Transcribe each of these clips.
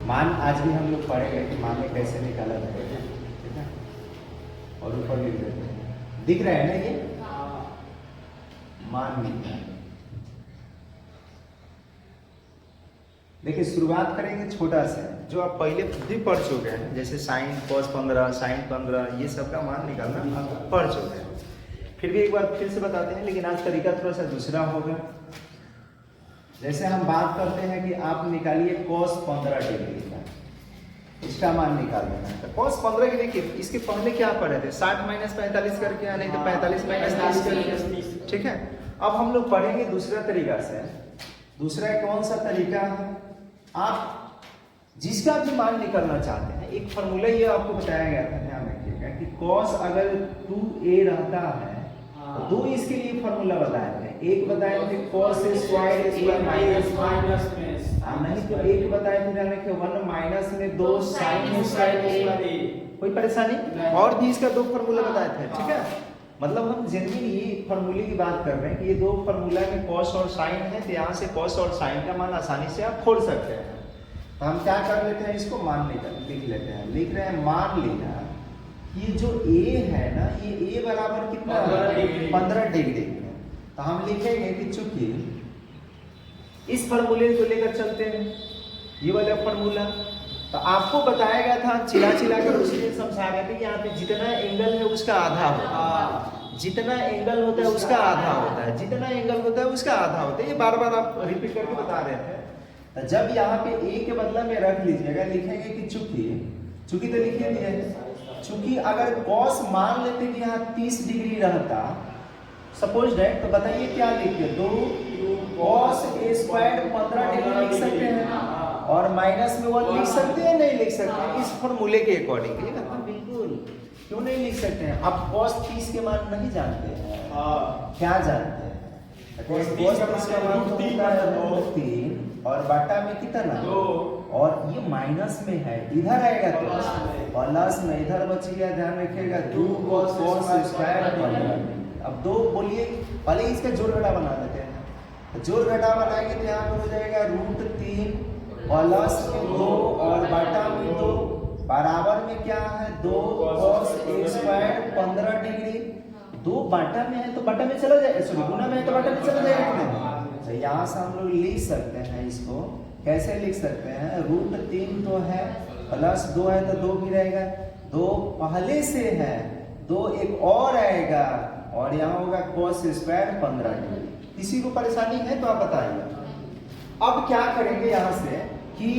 मान आज भी हम लोग पढ़ेंगे कि मान में कैसे निकाला जाएगा, ठीक है। और ऊपर लिख देते हैं, दिख रहा है ना ये मान निकाल। देखिए शुरुआत करेंगे छोटा से, जो आप पहले खुद ही पढ़ चुके हैं, जैसे साइन cos 15 साइन 15 ये सब का मान निकालना आप पढ़ चुके हैं। फिर भी एक बार फिर से बताते हैं, लेकिन आज तरीका थोड़ा सा दूसरा होगा। जैसे हम बात करते हैं कि आप निकालिए cos 15 डिग्री का, इसका मान निकाल देना है। तो cos 15 की देखिए, इसके पहले क्या पढ़े थे, 60 माइनस 45 करके, नहीं तो 45 माइनस 30 करके, ठीक है। अब हम लोग पढ़ेंगे दूसरा तरीका से। दूसरा कौन सा तरीका है, आप जिसका भी मान निकालना चाहते हैं, एक फॉर्मूला ये आपको बताया गया था, ध्यान रखिएगा कि cos अगर 2a रहता है तो दो इसके लिए फॉर्मूला बताए थे। एक बताए थे cos स्क्वायर a माइनस नहीं, तो एक बताए थे यानी कि 1 माइनस में 2 sin स्क्वायर a। कोई परेशानी? और भी इसका दो फॉर्मूला बताए थे, ठीक है। मतलब हम जनरली फॉर्मूले की बात कर रहे हैं कि ये दो फॉर्मूला में cos और sin है, तो यहाँ से cos और sin का मान आसानी से आप खोल सकते हैं। तो हम क्या कर लेते हैं, इसको मान लिख लेते हैं। लिख रहे हैं, मान लिया ये जो a है ना, ये a बराबर कितना है, 15 डिग्री। तो हम लिखेंगे कि चूंकि इस फॉर्मूले को लेकर चलते हैं, ये वाला फॉर्मूला, तो आपको बताया गया था, चिल्ला कर उसने समझा रहे थे कि यहाँ पे जितना एंगल है उसका आधा होता है, जितना एंगल होता है उसका आधा होता है, जितना एंगल होता है उसका आधा होता है। ये बार बार आप रिपीट करके बता रहे थे। तो जब यहाँ पे a के बदला में रख लीजिएगा, लिखेंगे कि चूंकि तो लिखिए दिया है, चूंकि अगर cos मान लेते कि यहाँ 30 डिग्री रहता, सपोज दैट, तो बताइए क्या लिखिए, 2 cos a स्क्वायर 15 डिग्री लिख सकते हैं, और माइनस में 1 लिख सकते हैं, नहीं लिख सकते हैं इस फॉर्मूले के अकॉर्डिंग? बिल्कुल, क्यों नहीं लिख सकते हैं? आप cos 30 के मान नहीं जानते हैं, क्या जानते हैं? cos 30 का मान तो होता है 3 और बाटा में कितना 2, और ये माइनस में है, इधर आएगा तो प्लस में, इधर बच गया, ध्यान रखिएगा 2 cos स्क्वायर 15। अब 2 बोलिए, पहले इसका जोड़ घटा बना देते हैं। जोड़ घटा बनाएंगे तो यहाँ पर हो जाएगा √3 प्लस में 2 और बाटा में 2 बराबर में क्या है, 2 cos a स्क्वायर 15 डिग्री। 2 बाटा में है तो बाटा में चला जाएगा, सॉरी गुना में है तो बाटा में चला जाएगा। तो यहाँ से हम लोग लिख सकते हैं, इसको कैसे लिख सकते हैं, √3 तो है, प्लस 2 है तो 2 भी रहेगा, 2 पहले से है, 2 एक और आएगा, और यहाँ होगा cos स्क्वायर 15 डिग्री। किसी को परेशानी है तो आप बताइए। अब क्या करेंगे यहाँ से कि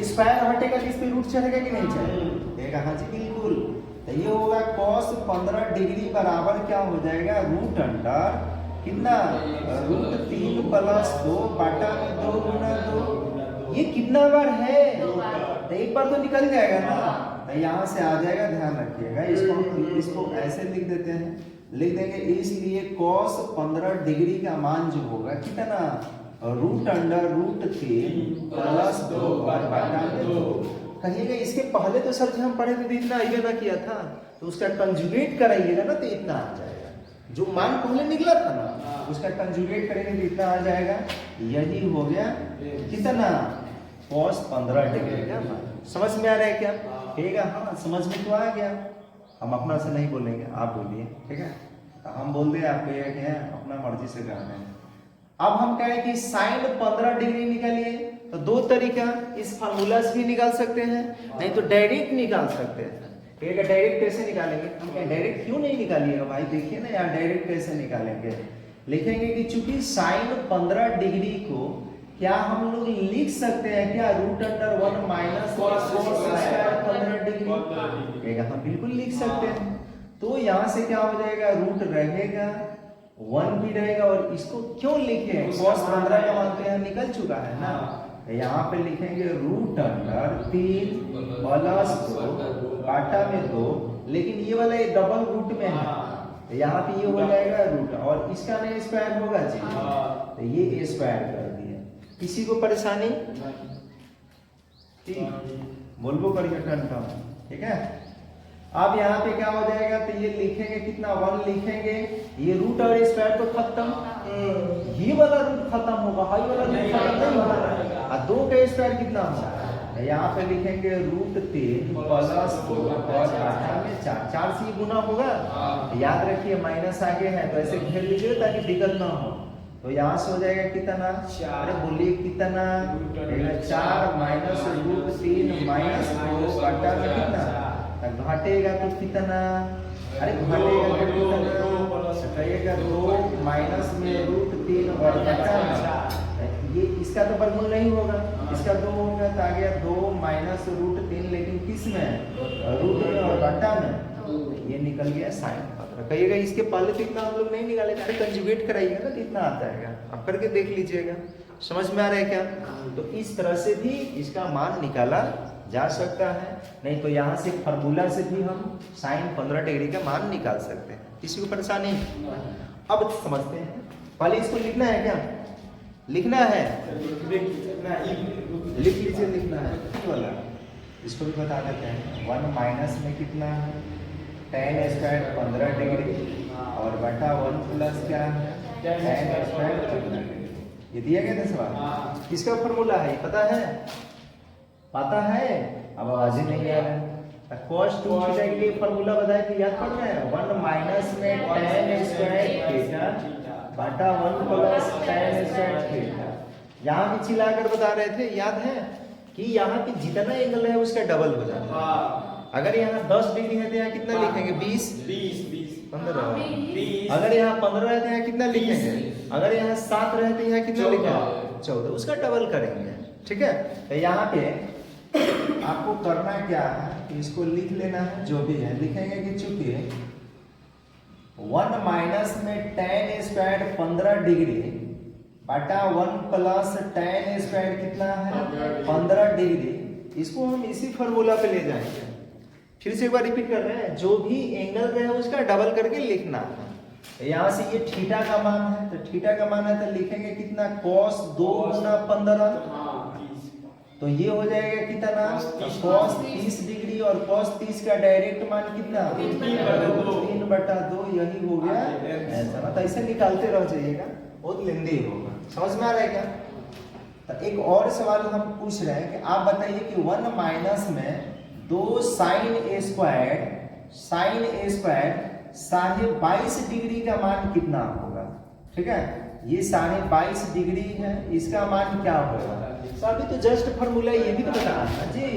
स्क्वायर हटेगा तो इस पे रूट चढ़ेगा कि नहीं चढ़ेगा? हाँ जी बिल्कुल। तो ये होगा cos 15 डिग्री बराबर क्या हो जाएगा, रूट अंडर कितना, √3 प्लस 2 बाटा में 2 गुना 2। ये कितना बार है, तो एक बार तो निकल जाएगा ना, तो यहाँ से आ जाएगा, ध्यान रखिएगा। इसको ऐसे लिख देते हैं, लिख देंगे इसलिए cos 15 डिग्री का मान जो होगा कितना, रूट अंडर √3 प्लस 2 और बाटा में 2। कहिएगा इसके पहले तो सर जी हम पढ़े थे इतना आइए ना किया था, तो उसका कंजुगेट कराइएगा ना तो इतना आ जाएगा। जो मान पहले निकला था ना उसका कंजुगेट करेंगे तो इतना आ जाएगा। यही हो गया कितना, cos 15 डिग्री का मान। समझ में आ रहा है क्या? ठीक है, हाँ समझ में तो आ गया। हम अपना से नहीं बोलेंगे, आप बोलिए, ठीक है। तो हम बोल दे, आप कहिए अपना मर्जी से कहना है। अब हम कहें कि साइन 15 डिग्री निकालिए, तो दो तरीका, इस फार्मूला से भी निकाल सकते हैं, नहीं तो डायरेक्ट निकाल सकते हैं। ठीक है, डायरेक्ट कैसे निकालेंगे? हम कहें डायरेक्ट क्यों नहीं निकालिएगा भाई, देखिए ना यार डायरेक्ट कैसे निकालेंगे। लिखेंगे कि चूंकि साइन 15 डिग्री को क्या हम लोग लिख सकते हैं क्या, √1 माइनस cos स्क्वायर 15 डिग्री। हम बिल्कुल लिख सकते हैं। तो यहाँ से क्या हो जाएगा, रूट रहेगा, 1 भी रहेगा, और इसको क्यों लिखे, cos 15 का मान तो यहाँ निकल चुका है ना, यहाँ पे लिखेंगे √3 प्लस 2 बाटा में 2, लेकिन ये वाला डबल रूट में है, यहाँ पे ये हो जाएगा रूट, और इसका नहीं स्क्वायर होगा जी, तो ये a स्क्वायर कर दिया। किसी को परेशानी? ठीक, बोलबो करिए टन, ठीक है। अब यहाँ पे क्या हो जाएगा, तो ये लिखेंगे कितना, 1 लिखेंगे, ये रूट और स्क्वायर तो खत्म, ये वाला रूट खत्म होगा, हाई वाला रूट खत्म नहीं होगा। 2 का स्क्वायर कितना होगा, यहाँ पे लिखेंगे √3 प्लस 2 और 18 में 4, 4 से ये गुना होगा। याद रखिए माइनस आगे है तो ऐसे घेर लीजिए ताकि दिक्कत ना हो। तो यहाँ से हो जाएगा कितना, अरे बोलिए कितना, 4 माइनस √3 माइनस 2 बटा में कितना, घटेगा तो कितना, अरे घटेगा तो कितना, कहिएगा 2 माइनस में √3 और बटा में, ये इसका तो वर्गमूल नहीं होगा, इसका 2 होगा तो आ गया 2 माइनस √3, लेकिन किस में, रूट में और बटा में, ये निकल गया साइन। कहिएगा इसके पहले तो इतना हम लोग नहीं निकाले, अरे कंजुगेट कराइएगा ना तो इतना आता है, आप करके देख लीजिएगा। समझ में आ रहा है क्या? तो इस तरह से भी इसका मान निकाला जा सकता है, नहीं तो यहाँ से फार्मूला से भी हम साइन 15 डिग्री का मान निकाल सकते हैं, किसी को परेशानी। अब समझते हैं, पहले इसको लिखना है क्या, लिखना है, लिख लीजिए, लिखना है वाला, इसको भी बता देते हैं। 1 माइनस में कितना है, tan स्क्वायर 15 डिग्री और बटा 1 प्लस क्या है, tan स्क्वायर 15 डिग्री। ये दिया गया था सवाल, किसका फॉर्मूला है पता है, पता है, अब आवाज ही नहीं आ रहा है। cos 2 थीटा के लिए फॉर्मूला बताया कि याद पड़ रहा है, 1 माइनस में tan स्क्वायर थीटा बटा 1 प्लस tan स्क्वायर थीटा। यहाँ भी चिल्लाकर बता रहे थे, याद है कि यहाँ पे जितना एंगल है उसका डबल हो जाता है। अगर यहाँ 10 डिग्री है तो यहाँ कितना लिखेंगे, 20 15। अगर यहाँ 15 है तो यहाँ कितना लिखेंगे, अगर यहाँ 7 रहे तो यहाँ कितना लिखेंगे, 14, उसका डबल करेंगे। ठीक है, तो यहाँ पे आपको करना क्या है, इसको लिख लेना है, जो भी है लिखेंगे कि चूंकि 1 माइनस में tan स्क्वायर 15 डिग्री बटा 1 प्लस tan स्क्वायर कितना है 15 डिग्री, इसको हम इसी फॉर्मूला पे ले जाएंगे। फिर से एक बार रिपीट कर रहे हैं, जो भी एंगल रहे उसका डबल करके लिखना है। यहाँ से ये थीटा का मान है, तो थीटा का मान है तो लिखेंगे कितना, cos 2 गुना 15, तो ये हो जाएगा कितना, cos 30 डिग्री, और cos 30 का डायरेक्ट मान कितना, 3/2, यही हो गया ऐसा। मतलब ऐसे निकालते रह जाइएगा, बहुत लेंदी होगा। समझ में आ रहा है क्या? तो एक और सवाल हम पूछ रहे हैं कि आप बताइए कि 1 माइनस में 2 साइन ए स्क्वायर 22 डिग्री का मान कितना होगा। ठीक है, ये 22 डिग्री है, इसका मान क्या होगा। तो अभी तो जस्ट फॉर्मूला ये भी तो बताना था जी,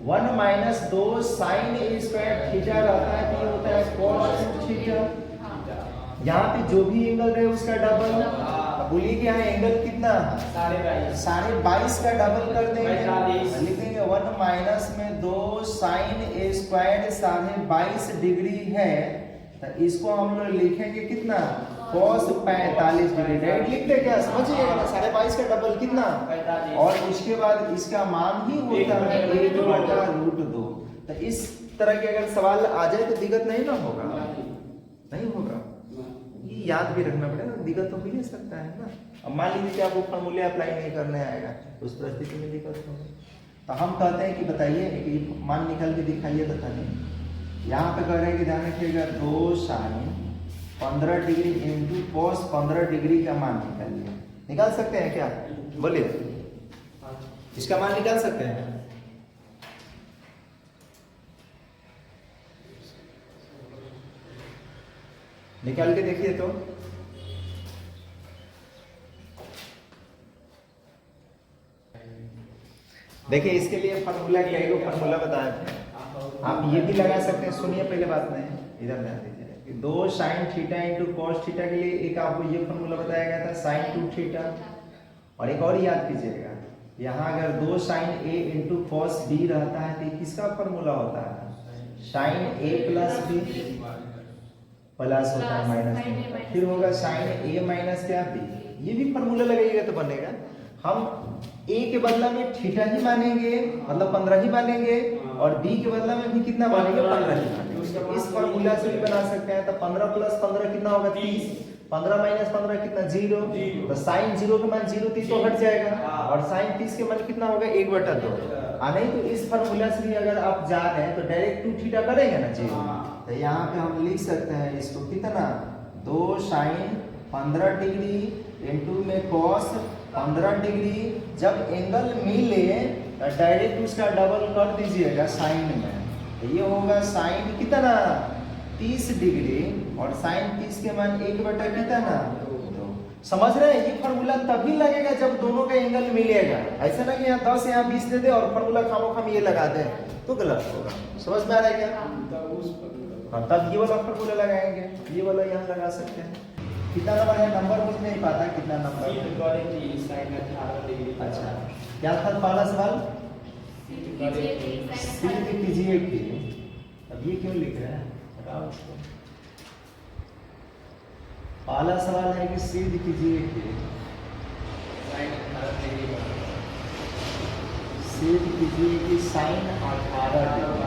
1 माइनस 2 साइन ए स्क्वायर थीटा रहता है तो ये होता है cos थीटा। यहाँ पे जो भी एंगल रहे उसका डबल, बोलिए कि यहाँ एंगल कितना, 22.5 का डबल कर देंगे, लिखेंगे 1 माइनस में 2 साइन ए स्क्वायर 22.5 डिग्री है, तो इसको हम लोग लिखेंगे कितना, cos 45 डिग्री। डायरेक्ट लिख दे क्या, समझिएगा ना, 22.5 का डबल कितना, और उसके बाद इसका मान ही होता है 1/√2। तो इस तरह के अगर सवाल आ जाए तो दिक्कत नहीं ना होगा, नहीं होगा, ये याद भी रखना पड़ेगा, दिक्कत तो हो ही सकता है ना। अब मान लीजिए कि आपको फॉर्मूले अप्लाई नहीं करने आएगा, उस परिस्थिति में दिक्कत होगी। तो हम कहते हैं कि बताइए कि मान निकाल के दिखाइए, बता नहीं। यहाँ पे कह रहे हैं कि ध्यान रखिएगा 2 sine 15 degree into cos 15 degree का मान निकालिए। निकाल सकते हैं क्या, बोलिए, इसका मान निकाल सकते हैं। निकाल के देखिए तो, देखिए इसके लिए फॉर्मूला कई को फॉर्मूला बताए थे, आप ये भी लगा सकते हैं। सुनिए पहले बात में, इधर ध्यान दीजिए, 2 sine theta into cos theta के लिए एक आपको ये फॉर्मूला बताया गया था साइन 2 थीटा, और एक और याद कीजिएगा, यहाँ अगर 2 साइन ए इंटू कॉस बी रहता है तो किसका फॉर्मूला होता है, साइन ए प्लस बी प्लस होता है माइनस, फिर होगा साइन ए माइनस क्या बी, ये भी फॉर्मूला लगाइएगा तो बनेगा। हम ए के बदला में थीटा ही मानेंगे, मतलब 15 ही मानेंगे, और बी के बदला में भी कितना मानेंगे, 15 ही मानेंगे। इस फॉर्मूला से भी बना सकते हैं। तो 15 प्लस 15 कितना होगा, 30, 15 माइनस 15 कितना, 0, तो साइन 0 का मान 0, 30 तो हट जाएगा, और साइन 30 के मान कितना होगा, 1/2। नहीं तो इस फॉर्मूला से भी अगर आप जा रहे हैं तो डायरेक्ट 2 थीटा करेंगे ना जी, तो यहाँ पे हम लिख सकते हैं इसको कितना, 2 साइन 15 डिग्री इंटू में कॉस 15 डिग्री, जब एंगल मिले डायरेक्ट उसका डबल कर दीजिएगा साइन में, तो ये होगा साइन कितना 30 डिग्री और साइन 30 के मान 1/, कितना 2। समझ रहे हैं? ये फार्मूला तभी लगेगा जब दोनों का एंगल मिलेगा। ऐसा ना कि यहाँ 10 यहाँ 20 दे दे और फार्मूला खामोखाम ये लगा दे, तो गलत होगा। समझ में आ रहा है क्या? हाँ, तब ये वाला फार्मूला लगाएंगे, ये वाला यहाँ लगा सकते हैं। कितना नंबर है? नंबर मुझे नहीं पता कितना नंबर है। अच्छा, क्या था पहला सवाल? सिद्ध कीजिए कि, अब ये क्यों लिख रहे हैं? बताओ इसको। पहला सवाल है कि सिद्ध कीजिए कि सिद्ध कीजिए कि साइन 18 डिग्री,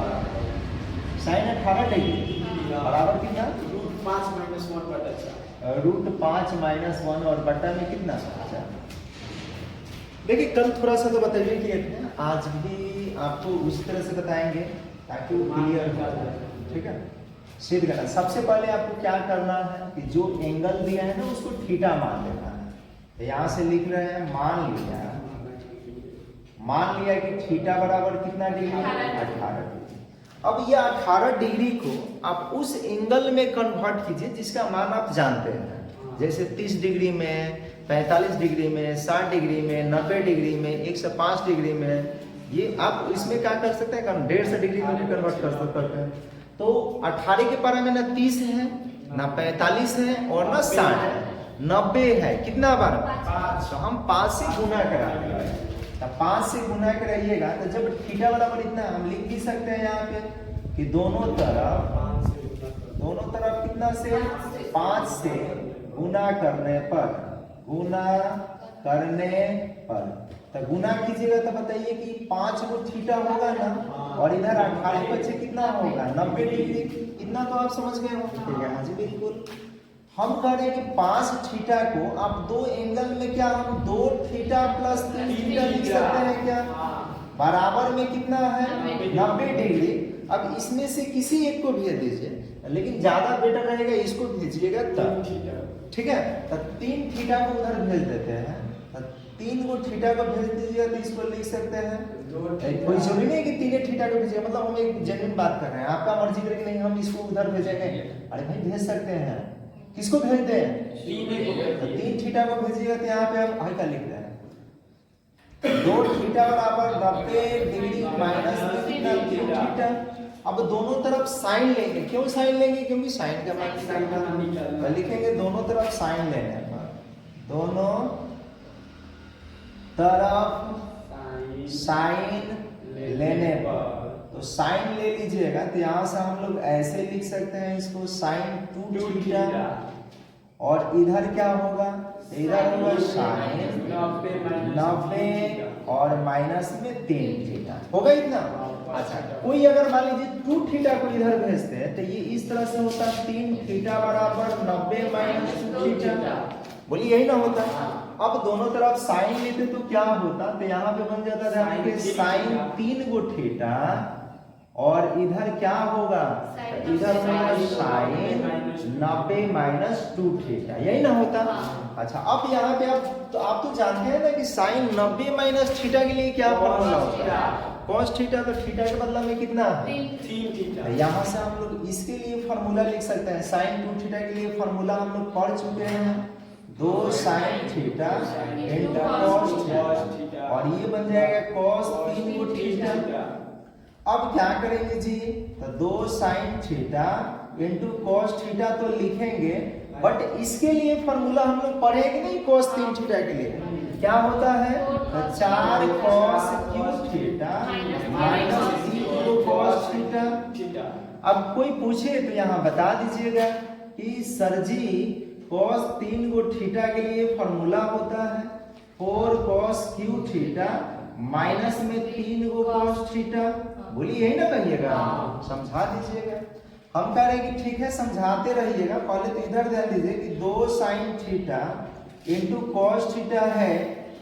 साइन 18 डिग्री बराबर कितना? √5 - 1 और बट्टा में कितना? अच्छा, देखिए कल थोड़ा सा तो बताइए कि आज भी आपको उसी तरह से बताएंगे ताकि वो क्लियर हो जाए। ठीक है, सिद्ध करना। सबसे पहले आपको क्या करना है कि जो एंगल दिया है ना उसको थीटा मान लेना है। तो यहाँ से लिख रहे हैं, मान लिया कि थीटा बराबर कितना डिग्री? 18 डिग्री। अब ये 18 डिग्री को आप उस एंगल में कन्वर्ट कीजिए जिसका मान आप जानते हैं, जैसे 30 डिग्री में, 45 डिग्री में, 60 डिग्री में, 90 डिग्री में, 105 डिग्री में। ये आप इसमें क्या कर सकते हैं? 150 डिग्री में भी कन्वर्ट कर सकते हैं। तो 18 के पारा में ना 30 है, ना 45 है और ना 60 है, 90 है। कितना बार? 5। तो हम 5 से गुना कराएंगे। तो 5 से गुना कराइएगा तो जब थीटा बराबर इतना हम लिख भी सकते हैं यहाँ पे कि दोनों तरफ कितना से? 5 से गुना करने पर, तो गुना कीजिएगा तो बताइए कि 5 को थीटा होगा ना, और इधर 18 बच्चे कितना होगा? 90 डिग्री। इतना तो आप समझ गए हो? ठीक है, हाँ जी बिल्कुल। हम कह रहे हैं कि 5 थीटा को आप दो एंगल में क्या हम 2 थीटा प्लस 3 थीटा लिख सकते हैं क्या? बराबर में कितना है? 90 डिग्री। अब इसमें से किसी एक को भेज दीजिए, लेकिन ज्यादा बेटर रहेगा इसको भेजिएगा तब। ठीक है, तो 3 थीटा को उधर भेज देते हैं। 3 को थीटा को भेज दीजिएगा तो इसको लिख सकते हैं, कोई जरूरी नहीं कि 3 थीटा को भेजिएगा, मतलब हम एक जेन्युइन बात कर रहे हैं। आपका मर्जी करेगी नहीं हम इसको उधर भेजेंगे, अरे भाई भेज सकते हैं। किसको भेजते हैं? 3 थीटा को भेजिएगा तो यहाँ पे हम आई का लिख रहे हैं 2 थीटा बराबर 90 डिग्री माइनस में कितना? 3 थीटा। अब दोनों तरफ साइन लेंगे। क्यों साइन लेंगे? क्योंकि साइन का मान निकालना है। लिखेंगे दोनों तरफ साइन लेने पर, दोनों तरफ साइन लेने पर, तो साइन ले लीजिएगा तो यहाँ से हम लोग ऐसे लिख सकते हैं इसको, साइन 2 थीटा, और इधर क्या होगा? इधर होगा साइन 90 और माइनस में 3 थीटा होगा इतना। अच्छा, कोई अगर मान लीजिए 2 थीटा को इधर भेजते हैं तो ये इस तरह से होता है 3 थीटा बराबर 90 माइनस 2 थीटा। बोलिए यही ना होता? अब दोनों तरफ साइन लेते तो क्या होता? तो यहाँ पे बन जाता था साइन 3 गो थीटा, और इधर क्या होगा? इधर होगा साइन 90 माइनस 2 थीटा। यही ना होता? अच्छा, अब यहाँ पे आप तो जानते हैं ना कि साइन 90 माइनस थीटा के लिए क्या फॉर्मूला होता है? cos theta. तो थीटा के बदला में कितना? 3 थीटा। यहाँ से हम लोग इसके लिए फॉर्मूला लिख सकते हैं। साइन 2 थीटा के लिए फॉर्मूला हम लोग पढ़ चुके हैं, 2 sine theta into cos theta, और ये बन जाएगा cos 3 गो थीटा। अब क्या करेंगे जी? तो 2 sine theta into cos theta तो लिखेंगे, बट इसके लिए फॉर्मूला हम लोग पढ़ेंगे नहीं। cos 3 थीटा के लिए क्या होता है? 4 cos cube theta minus 3 cos theta. अब कोई पूछे तो यहाँ बता दीजिएगा कि सर जी cos 3 गो थीटा के लिए फॉर्मूला होता है 4 cos क्यूब थीटा माइनस में 3 गो cos थीटा। बोलिए यही ना कहिएगा, समझा दीजिएगा। हम कह रहे हैं कि ठीक है समझाते रहिएगा। पहले तो इधर ध्यान दीजिए कि 2 sine theta into cos theta है।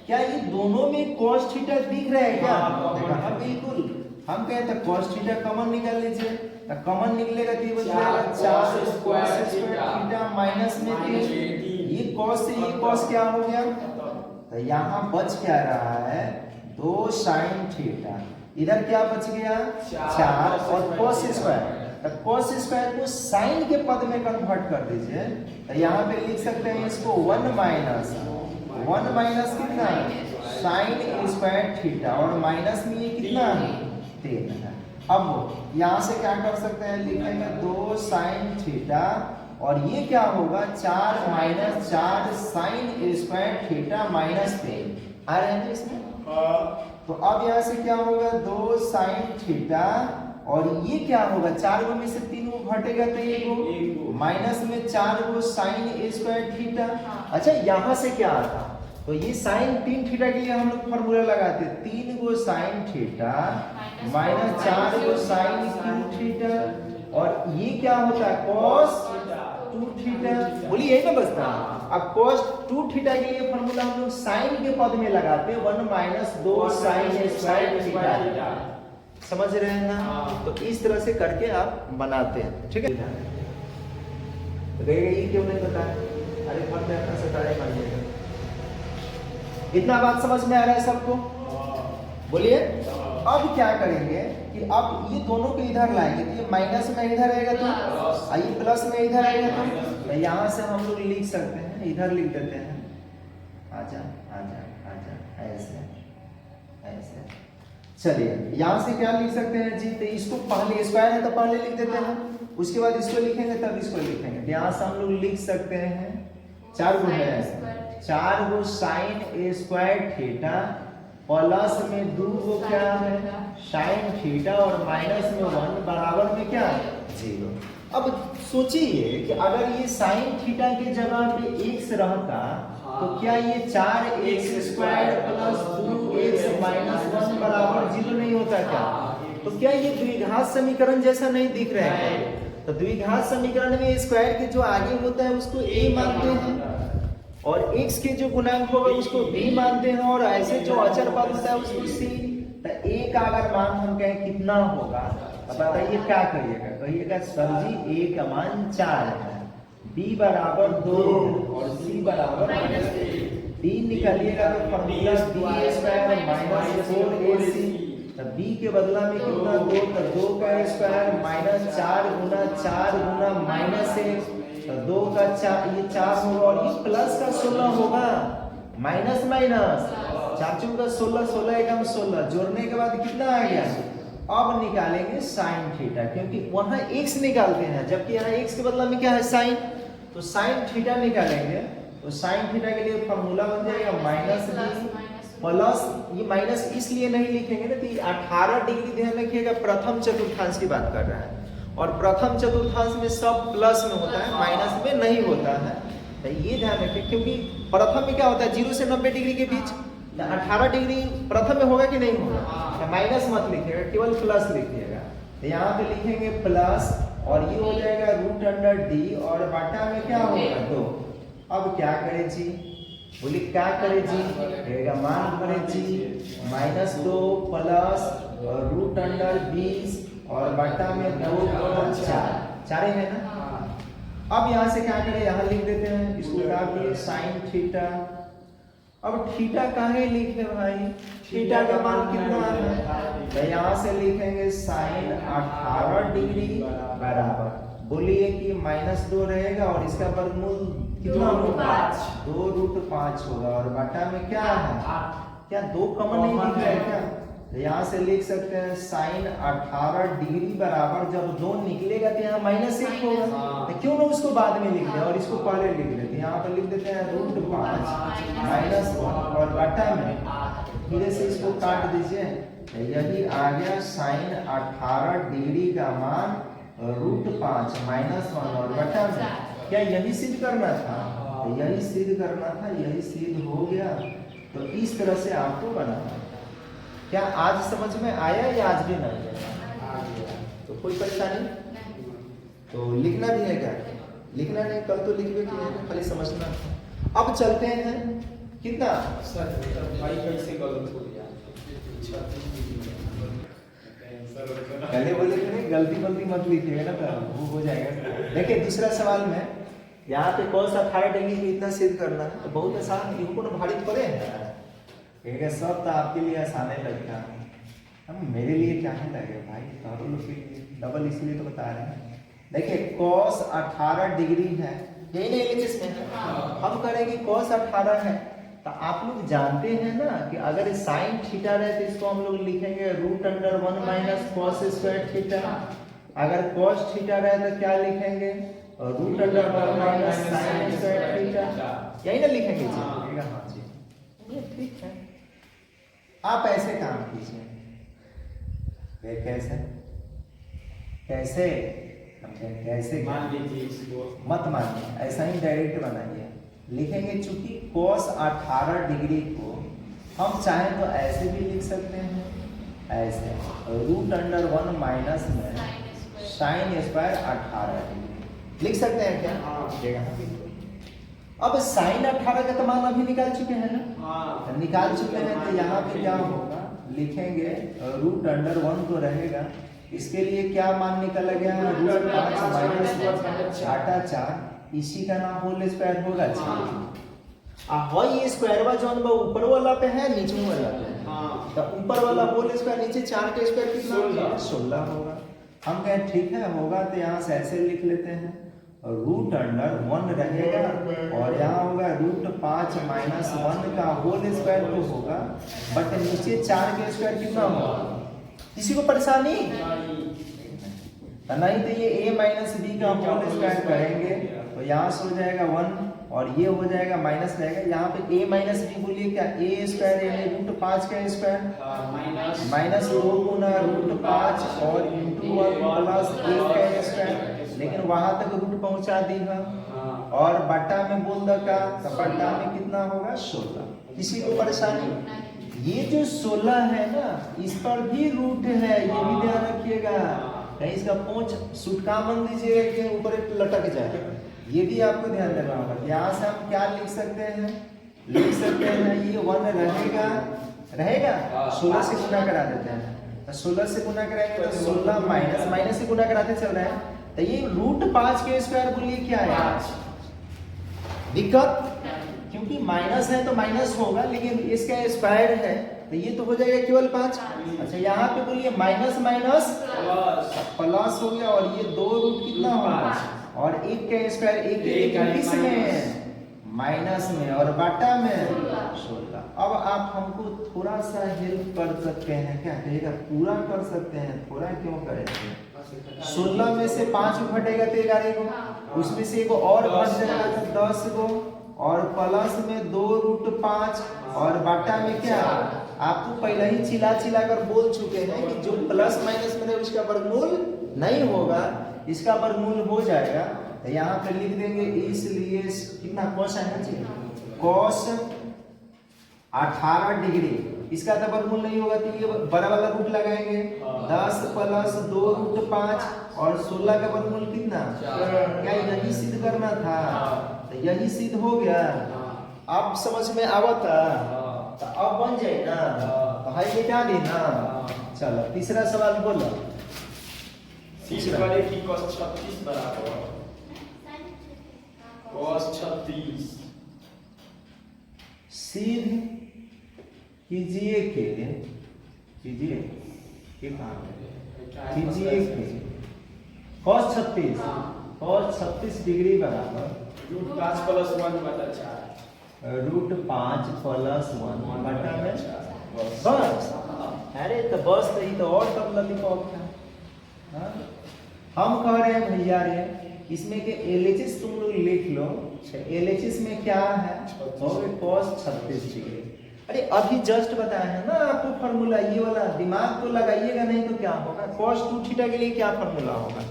क्या ये दोनों में cos थीटा दिख रहा है क्या? हाँ बिल्कुल। हम कहते हैं cos थीटा कॉमन निकाल लीजिए, तो कॉमन निकलेगा तो ये बचेगा 4 cos स्क्वायर थीटा माइनस में 3। ये cos से ये cos क्या हो गया? तो यहाँ बच क्या रहा है? 2 साइन थीटा, इधर क्या बच गया 4 और cos स्क्वायर, तो cos स्क्वायर को साइन के पद में कन्वर्ट कर दीजिए, तो यहाँ पे लिख सकते हैं इसको 1 माइनस कितना साइन स्क्वायर थीटा, और माइनस में ये कितना 3 है। अब यहाँ से क्या कर सकते हैं, लिखेंगे 2 साइन थीटा, और ये क्या होगा 4 minus 4 sine square theta minus 3 आ रहे हैं इसमें। तो अब यहाँ से क्या होगा 2 साइन थीटा, और ये क्या होगा 4 गो में से 3 गो घटेगा तो 1 गो, माइनस में 4 गो साइन स्क्वायर थीटा। अच्छा यहाँ से क्या आता, तो ये साइन 3 थीटा के लिए हम लोग फॉर्मूला लगाते हैं, 3 गो साइन थीटा माइनस 4 गो साइन क्यू थीटा, और ये क्या होता है cos 2 थीटा, बोलिए यही ना बचता है। अब cos 2 थीटा के लिए फॉर्मूला हम लोग साइन के पद में लगाते हैं 1 माइनस 2 साइन स्क्वायर थीटा, समझ रहे हैं ना। तो इस तरह से करके आप बनाते हैं, ठीक है। तो कहिएगा ये क्यों नहीं बताया, अरे फल में अपना सटारे मानिएगा। इतना बात समझ में आ रहा है सबको, बोलिए। अब क्या करेंगे कि अब ये दोनों को इधर लाएंगे, तो ये माइनस में इधर आएगा तो ये प्लस में इधर आएगा, तो यहाँ से हम लोग लिख सकते हैं, इधर लिख देते हैं, आजा आजा आजा, ऐसे ऐसे। चलिए यहाँ से क्या लिख सकते हैं जी, तो इसको पहले स्क्वायर है तो पहले लिख देते हैं, उसके बाद इसको लिखेंगे तब इसको लिखेंगे। यहाँ से हम लोग लिख सकते हैं 4 गो है, 4 गो साइन स्क्वायर थीटा, प्लस में 2 गो क्या है साइन थीटा, और माइनस में 1 बराबर में क्या 0। अब सोचिए कि अगर ये साइन थीटा के जगह पे x रहता, तो क्या ये 4x square plus 2x minus 1 बराबर 0 नहीं होता क्या? तो क्या ये द्विघात समीकरण जैसा नहीं दिख रहा है? तो द्विघात समीकरण में स्क्वायर के जो आगे होता है उसको a मानते हैं, और x के जो गुणांक होगा उसको b मानते हैं, और ऐसे जो अचर पद होता है उसको c। तो a का अगर मान हम कहें कितना होगा, बताइए क्या करिएगा, कहिएगा सर जी a का मान 4 है, b बराबर 2 और c बराबर d निकालिएगा तो formula b square minus 4ac, तो b के बदला में कितना 2, तो 2 का स्क्वायर माइनस 4 गुना माइनस 1, तो 2 का 4, ये 4 होगा, और ये प्लस का 16 होगा, माइनस माइनस 4 चौका 16, 16 एकम 16, जोड़ने के बाद कितना आ गया। अब निकालेंगे साइन थीटा, क्योंकि वहां x निकालते हैं जबकि यहाँ x के बदला में क्या है साइन, तो साइन थीटा निकालेंगे। तो साइन थीटा के लिए फॉर्मूला बन जाएगा माइनस b प्लस, ये माइनस इसलिए नहीं लिखेंगे ना, तो 18 डिग्री ध्यान रखिएगा, प्रथम चतुर्थांश की बात कर रहा है, और प्रथम चतुर्थांश में सब प्लस में होता है, माइनस में नहीं होता है। तो ये ध्यान रखिए, क्योंकि प्रथम में क्या होता है 0 से 90 डिग्री के बीच, 18 डिग्री प्रथम में होगा कि नहीं होगा, तो माइनस मत लिखिएगा, केवल प्लस लिखिएगा। तो यहाँ पे लिखेंगे प्लस, और ये हो जाएगा रूट अंडर डी, और बटा में क्या होगा 2। अब क्या करें जी, बोलिए क्या करें जी, रहेगा मान करें जी -2 प्लस रूट अंडर 20 और बटा में 2 4 है ना। अब यहाँ से क्या करें, यहाँ लिख देते हैं, इसको क्या किए साइन थीटा। अब थीटा काहे लिखे भाई, थीटा का मान कितना है, तो यहाँ से लिखेंगे साइन 18 डिग्री बराबर, बोलिए कि -2 रहेगा, और इसका वर्गमूल कितना होगा 2√5 होगा, और बटा में क्या है, क्या 2 कॉमन नहीं दिख रहा है क्या, तो यहाँ से लिख सकते हैं साइन 18 डिग्री बराबर, जब 2 निकलेगा तो यहाँ -1 होगा, तो क्यों ना उसको बाद में लिख दे और इसको पहले लिख लेते हैं। यहाँ पर लिख देते हैं √5 -1, और बटा में धीरे से इसको काट दीजिए, यही आ गया साइन 18 डिग्री का मान √5 -1, और बटा में क्या यही सिद्ध करना था, तो यही सिद्ध करना था, यही सिद्ध हो गया। तो इस तरह से आपको बनाना। क्या आज समझ में आया या आज भी नहीं आया? तो कोई परेशानी, तो लिखना भी है क्या, लिखना नहीं कल तो लिखबे कि है, खाली समझना। अब चलते हैं कितना सर भाई कैसे गलत हो गया, पहले बोले थे नहीं गलती मत लिखिएगा ना, तो वो हो जाएगा। देखिए दूसरा सवाल में यहाँ पे कौन सा 18 डिग्री को इतना सिद्ध करना है, तो बहुत आसान, इनको ना भारी पड़े हैं, कहेगा सब तो आपके लिए आसान ही लगता है, अब मेरे लिए क्या ही लगे भाई, करोड़ों के लिए डबल इसलिए तो बता रहे हैं। देखिए cos 18 डिग्री है, यही नहीं लिखे इसमें, हम करेंगे cos 18 है, तो आप लोग जानते हैं ना कि अगर साइन थीटा रहे तो इसको हम लोग लिखेंगे √1 माइनस cos स्क्वायर थीटा, अगर cos थीटा रहे तो क्या लिखेंगे √1 माइनस sin स्क्वायर थीटा, यही ना लिखेंगे जी। हाँ जी, ये ठीक है। आप ऐसे काम कीजिए, ये कैसे कैसे कैसे मान लीजिए इसको, मत मानिए, ऐसा ही डायरेक्ट बनाइए, लिखेंगे चूंकि cos 18 डिग्री को हम चाहें तो ऐसे भी लिख सकते हैं, ऐसे √1 माइनस में sin स्क्वायर 18 डिग्री लिख सकते हैं क्या? अब sin 18 का तो मान अभी निकाल चुके हैं ना, निकाल चुके हैं, तो यहाँ पे क्या होगा, लिखेंगे √1 तो रहेगा, इसके लिए क्या मान निकल गया, √5 माइनस 4, इसी का नाम होल स्क्वायर होगा। ये स्क्वायर बा जौन बा ऊपर वाला पे है नीचे वाला पे है, तो ऊपर वाला होल स्क्वायर, नीचे 4 का स्क्वायर कितना 16 होगा। हम कहें ठीक है होगा, तो यहाँ से ऐसे लिख लेते हैं, √1 रहेगा और यहाँ होगा √5 माइनस 1 का होल स्क्वायर तो होगा, बट नीचे 4 के स्क्वायर कितना होगा, किसी को परेशानी नहीं, तो ये a माइनस बी का होल स्क्वायर करेंगे तो यहाँ से हो जाएगा 1 और ये हो जाएगा माइनस रहेगा, यहाँ पे a माइनस बी बोलिए क्या, a स्क्वायर यानी √5 का स्क्वायर माइनस 2 गुना √5 और इंटू 1 प्लस 1 का स्क्वायर, लेकिन वहां तक रूट पहुंचा दी है और बट्टा में बोल द का, तो बट्टा में कितना होगा 16, किसी को परेशानी। ये जो 16 है ना, इस पर भी रूट है, ये भी ध्यान रखिएगा, कहीं इसका पूंछ सुटका मन दीजिएगा कि ऊपर लटक जाए, ये भी आपको ध्यान देना होगा। यहाँ से हम क्या लिख सकते हैं, लिख सकते हैं ये 1 रहेगा, रहेगा 16 से गुना करा देते हैं, तो 16 से गुना कराएंगे तो 16 माइनस से गुना कराते चल रहे हैं, तो ये √5 के स्क्वायर बोलिए क्या है, दिक्कत, क्योंकि माइनस है तो माइनस होगा, लेकिन इसका स्क्वायर है तो ये तो हो जाएगा केवल 5। अच्छा यहाँ पे बोलिए माइनस माइनस प्लस हो गया, और ये 2 रूट कितना होगा, और 1 का स्क्वायर 1 किस में माइनस में और बाटा में 16। अब आप हमको थोड़ा सा हेल्प कर सकते हैं क्या, कहिएगा पूरा कर सकते हैं, थोड़ा क्यों करेंगे, 16 में से 5 घटेगा तो 11 गो, उसमें से एगो और घट जाएगा तो 10 गो, और प्लस में 2√5 और बाटा में क्या, आपको पहले ही चिल्ला कर बोल चुके हैं कि जो प्लस माइनस में उसका वर्गमूल नहीं होगा, इसका वर्गमूल हो जाएगा, तो यहाँ पे लिख देंगे, इसलिए कितना cos है ना, cos 18 डिग्री, इसका तो वर्गमूल नहीं होगा, तो ये बड़ा वाला रूट लगाएंगे, 10 प्लस 2√5 और 16 का वर्गमूल कितना, क्या यही सिद्ध करना था, तो यही सिद्ध हो गया। अब समझ में आवता, तो अब बन जाए ना, तो हाई मिटा दी ना। चलो तीसरा सवाल बोलो, वाले की cos 36 बराबर cos 36, सिद्ध कीजिए के कीजिए cos 36 डिग्री बराबर √5 + 1 बटा 4, √5 + 1 बटा में बस। अरे तो बस तो ये तो और कम लॉलीपॉप था। हाँ? हम कह रहे हैं भैया रे, इसमें के LHS तुम लोग लिख लो, LHS में क्या है, cos 36 डिग्री। अरे अभी जस्ट बताया है ना आपको फॉर्मूला, ये वाला दिमाग तो लगाइएगा, नहीं तो क्या होगा, cos 2 थीटा के लिए क्या फॉर्मूला होगा,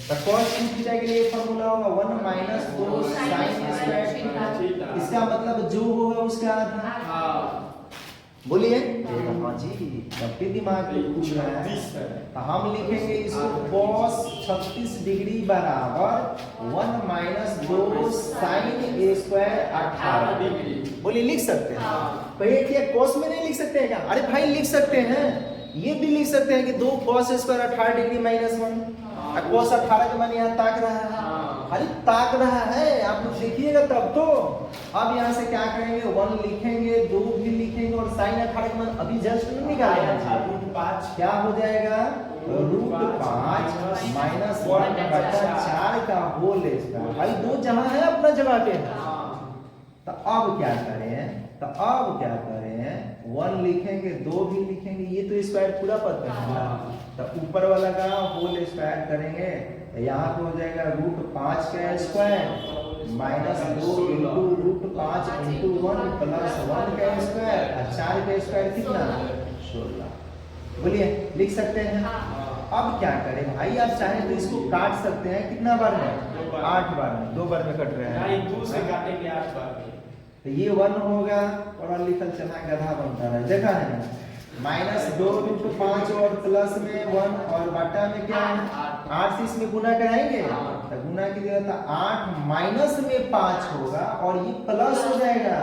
तो cos 2 थीटा के लिए फॉर्मूला होगा 1 माइनस 2 sin स्क्वायर थीटा, इसका मतलब जो होगा उसका आधा, बोलिए हाँ जी, तब भी दिमाग में पूछ रहा है, तो हम लिखेंगे इसको cos 36 डिग्री बराबर 1 माइनस 2 sin स्क्वायर 18 डिग्री, बोलिए लिख सकते हैं, कहिए क्या cos में नहीं लिख सकते हैं क्या, अरे भाई लिख सकते हैं, ये भी लिख सकते हैं कि 2 cos square 18 degree minus 1, cos 18 के मान यहाँ ताक रहा है, अरे ताक रहा है, आप लोग देखिएगा तब तो। अब यहाँ से क्या करेंगे, 1 लिखेंगे, 2 भी लिखेंगे और साइन 18 का मान अभी जस्ट नहीं निकालेंगे। √5 क्या हो जाएगा, √5 माइनस 1/4 का होल स्क्वायर। भाई 2 जहाँ है अपना जगह पे है। तो अब क्या करें, 1 लिखेंगे, 2 भी लिखेंगे, ये तो स्क्वायर पूरा पद में है ना। तो ऊपर वाला का होल स्क्वायर करेंगे, यहाँ पे हो जाएगा √5 का square minus 2 into √5 into 1 plus 1 का स्क्वायर, और 4 का स्क्वायर कितना, 16। बोलिए, लिख सकते हैं। अब क्या करें भाई, आप चाहे तो इसको काट सकते हैं, कितना बार में, 8 बार में, 2 बार में कट रहे हैं। नहीं, 2 से काटेंगे 8 बार में। तो ये 1 होगा, पढ़ा लिखल चना गधा बनता है, देखा है ना। माइनस 2 × 5 और प्लस में 1 और बटा में क्या है, 8 से इसमें गुना कराएंगे। तो गुना कीजिएगा तो 8 माइनस में 5 होगा और ये प्लस हो जाएगा।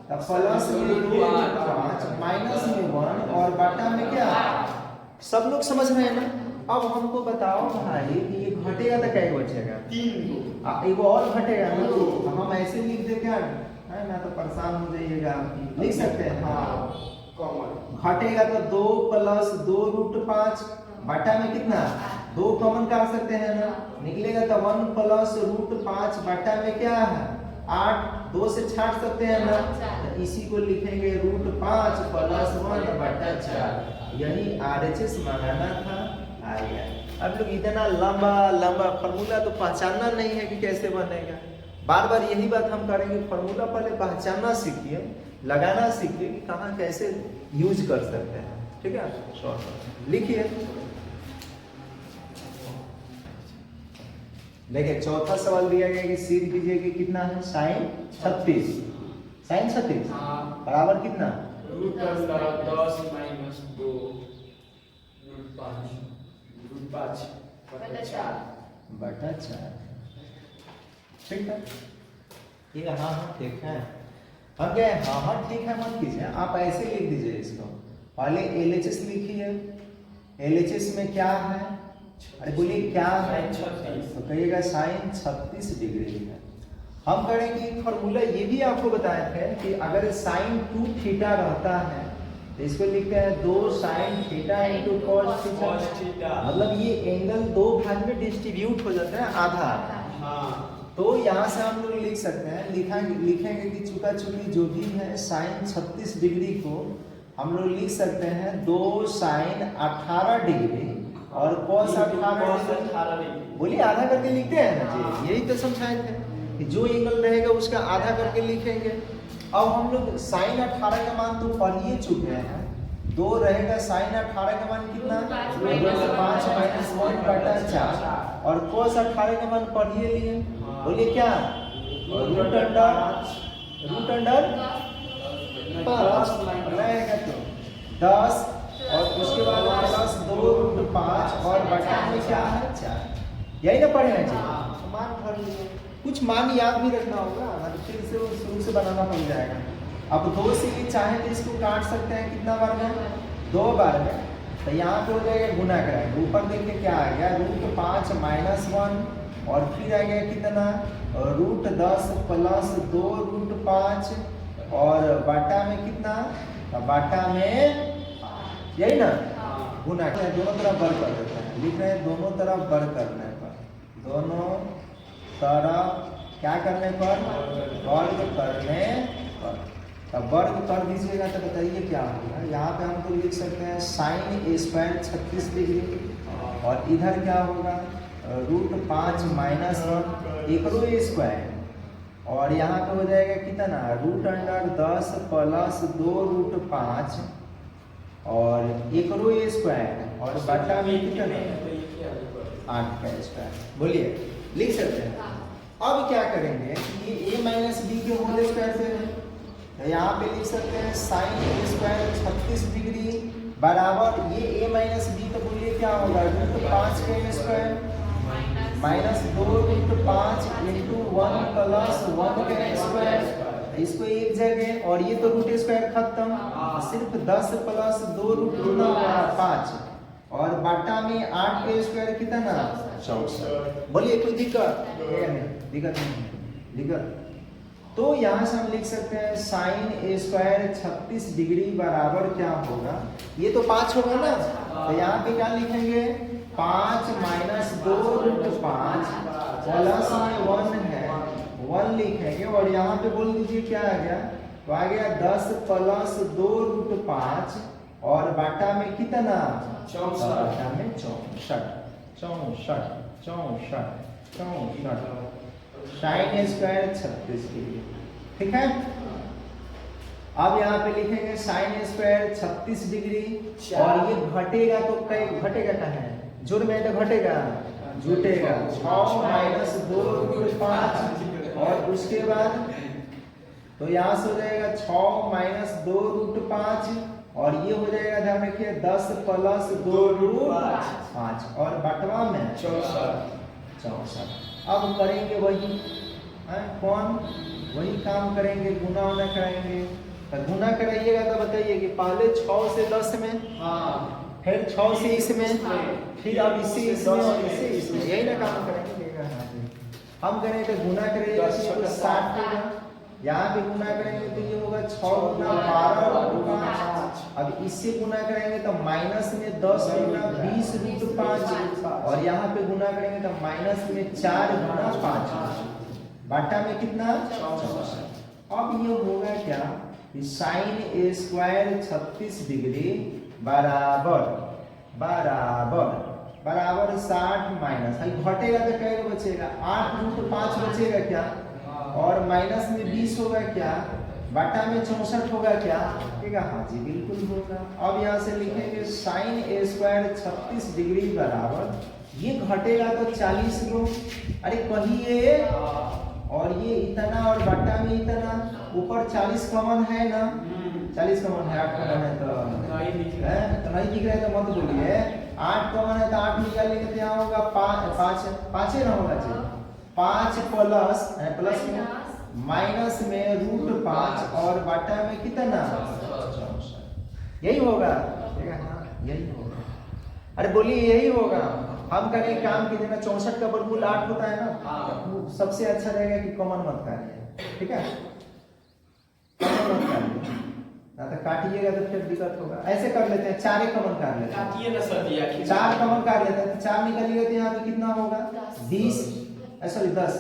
तो प्लस में 2 × 5 माइनस में 1 और बटा में क्या, सब लोग समझ रहे हैं ना। अब हमको बताओ भाई कि ये घटेगा तो क्या बचेगा, 3 एगो और घटेगा ना, तो हम ऐसे लिख दे क्या है ना, तो परेशान हो जाइएगा। लिख सकते हैं, हाँ कॉमन घटेगा तो 2 प्लस 2 √5 बटा में कितना, 2 कॉमन काट सकते हैं ना, निकलेगा तो 1 प्लस √5 बटा में क्या है 8, 2 से छाट सकते हैं ना। तो इसी को लिखेंगे √5 प्लस 1 बटा 4। यही RHS मंगाना था, आ गया। अब लोग इतना लंबा फॉर्मूला तो पहचानना नहीं है कि कैसे बनेगा। बार बार यही बात हम करेंगे, फॉर्मूला पहले पहचानना सीखिए, लगाना सीखिए कि कहाँ कैसे यूज कर सकते हैं। ठीक है, शॉर्ट लिखिए। देखिए चौथा सवाल दिया गया कि सिद्ध कीजिए कि कितना है sin 36, sin 36 बराबर कितना, √10 माइनस 2 √5 बटा 4। ठीक है, ये हाँ ठीक है। हम क्या है, हाँ ठीक है मत कीजिए, आप ऐसे लिख दीजिए इसको। पहले LHS लिखिए, LHS में क्या है, अरे बोलिए क्या है, तो कहिएगा sin 36 डिग्री है। हम करेंगे फॉर्मूला ये भी आपको बताए थे कि अगर sin 2 थीटा रहता है तो इसको लिखते हैं 2 sin theta into cos theta. मतलब ये एंगल 2 भाग में डिस्ट्रीब्यूट हो जाता है, आधा। तो यहाँ से हम लोग लिख सकते हैं, लिखेंगे कि चुका चुकी जो भी है sin 36 डिग्री को हम लोग लिख सकते हैं 2 sin 18 डिग्री और cos 18 डिग्री। बोलिए आधा करके लिखते हैं ना जी, यही तो समझाए थे कि जो एंगल रहेगा उसका आधा करके लिखेंगे। अब हम लोग sin 18 का मान तो पढ़ ही चुके हैं, 2 रहेगा sin 18 का मान कितना, 5 माइनस 1 बटा 4 और cos 18 का मान पढ़िए लिए। बोलिए क्या, रूट अंडर 5 रहेगा तो 10 और उसके बाद प्लस 2√5 और बटा में क्या है 4। यही ना पढ़े हैं जी, मान भर लिए। कुछ मान याद भी रखना होगा, फिर से शुरू से बनाना पड़ जाएगा। अब 2 से ये चाहे तो इसको काट सकते हैं, कितना बार में, 2 बार में। तो यहाँ पे हो जाएगा गुना कराएंगे, ऊपर देखिए क्या आ गया √5 माइनस 1 और फिर आ गया कितना √10 प्लस 2√5 और बटा में कितना, बटा में यही ना गुना, दोनों तरफ वर्ग कर देते हैं। लिख रहे हैं दोनों तरफ वर्ग करने पर, दोनों तरफ क्या करने पर, वर्ग करने पर। तब वर्ग कर दीजिएगा तो बताइए क्या होगा। यहाँ पे हम तो लिख सकते हैं sin² 36 डिग्री और इधर क्या होगा √5 माइनस 1 एकरो स्क्वायर और यहाँ पे हो जाएगा कितना √10 प्लस 2√5 और एकरो स्क्वायर और बटा में कितना 8 का स्क्वायर। बोलिए लिख सकते हैं। अब क्या करेंगे कि ये a माइनस बी के होल स्क्वायर से है, तो यहाँ पे लिख सकते हैं sin² 36 डिग्री बराबर ये a माइनस बी, तो बोलिए क्या होगा √5 का स्क्वायर माइनस 2√5 इंटू 1 प्लस 1 का स्क्वायर। इसको एक जगह और ये तो रूट स्क्वायर खत्म, सिर्फ 10 प्लस 2 √5 और बाटा में 8 का स्क्वायर कितना? 64। बोलिए कोई दिक्कत? दिक्कत नहीं है, दिक्कत। तो यहाँ से हम लिख सकते हैं साइन ए स्क्वायर 36 डिग्री बराबर क्या होगा? ये तो 5 होगा ना, तो यहाँ पे क्या लिखेंगे? 5 माइनस 2 रूट 5 प्लस में 1 है, 1 लिखेंगे और यहाँ पे बोल दीजिए क्या आ गया? तो आ गया 10 प्लस 2 रूट 5 और बाटा में कितना? 64। बाटा में 64, 64, 64, 64 साइन स्क्वायर 36 डिग्री। ठीक है, अब यहाँ पे लिखेंगे साइन स्क्वायर 36 डिग्री और ये घटेगा तो कई घटेगा कहाँ है? जोड़ में तो घटेगा, जुटेगा 6 माइनस 2 रूट 5 और उसके बाद तो यहाँ से हो जाएगा 6 माइनस 2 रूट 5 और ये हो जाएगा ध्यान रखिए 10 प्लस 2 रूट 5 और बटवा में 64। अब करेंगे वही कौन? वही काम करेंगे, गुना उना कराएंगे। तो गुना कराइएगा तो बताइए कि पहले 6 से 10 में, फिर 6 से इसमें, फिर अब इससे इसमें और इससे इसमें, यही ना काम करेंगे। हम करें तो गुना करेंगे तो 60 होगा, यहाँ पे गुना करेंगे तो ये होगा 6 गुना 12 रूट 5। अब इससे गुना करेंगे तो माइनस में 10 गुना 20 रूट 5 और यहाँ पे गुना करेंगे तो माइनस में 4 गुना 5 बाटा में कितना? 64। अब ये होगा क्या? साइन ए स्क्वायर 36 डिग्री बराबर बराबर बराबर 60 माइनस घटेगा तो क्या बचेगा? 8 रूट 5 बचेगा क्या? और माइनस में 20 होगा क्या? बाटा में 64 होगा क्या? ठीक है, हाँ जी बिल्कुल होगा। अब यहाँ से लिखेंगे साइन ए स्क्वायर 36 डिग्री बराबर ये घटेगा तो 40 को, अरे कहिए, और ये इतना और बाटा में इतना, ऊपर 40 कॉमन है ना? 40 कॉमन है, 8 कॉमन है तो नहीं दिख रहा है तो मत बोलिए। 8 कॉमन है तो 8 निकाल लेंगे तो यहाँ होगा 5 ना होगा चाहिए 5 प्लस प्लस में माइनस में रूट 5 और बाटा में कितना? 64। यही होगा, यही होगा। अरे बोलिए यही होगा। हम करें काम की जगह 64 का वर्गमूल 8 होता है ना, सबसे अच्छा रहेगा कि कॉमन मत काटिए। ठीक है, कॉमन मत काटिए, ना तो काटिएगा तो फिर दिक्कत होगा। ऐसे कर लेते हैं, 4 कॉमन काट लेते हैं, काटिए ना सर जी, 4 कॉमन काट लेते हैं तो 4 निकालिएगा तो यहाँ पे कितना होगा? 20 सॉरी 10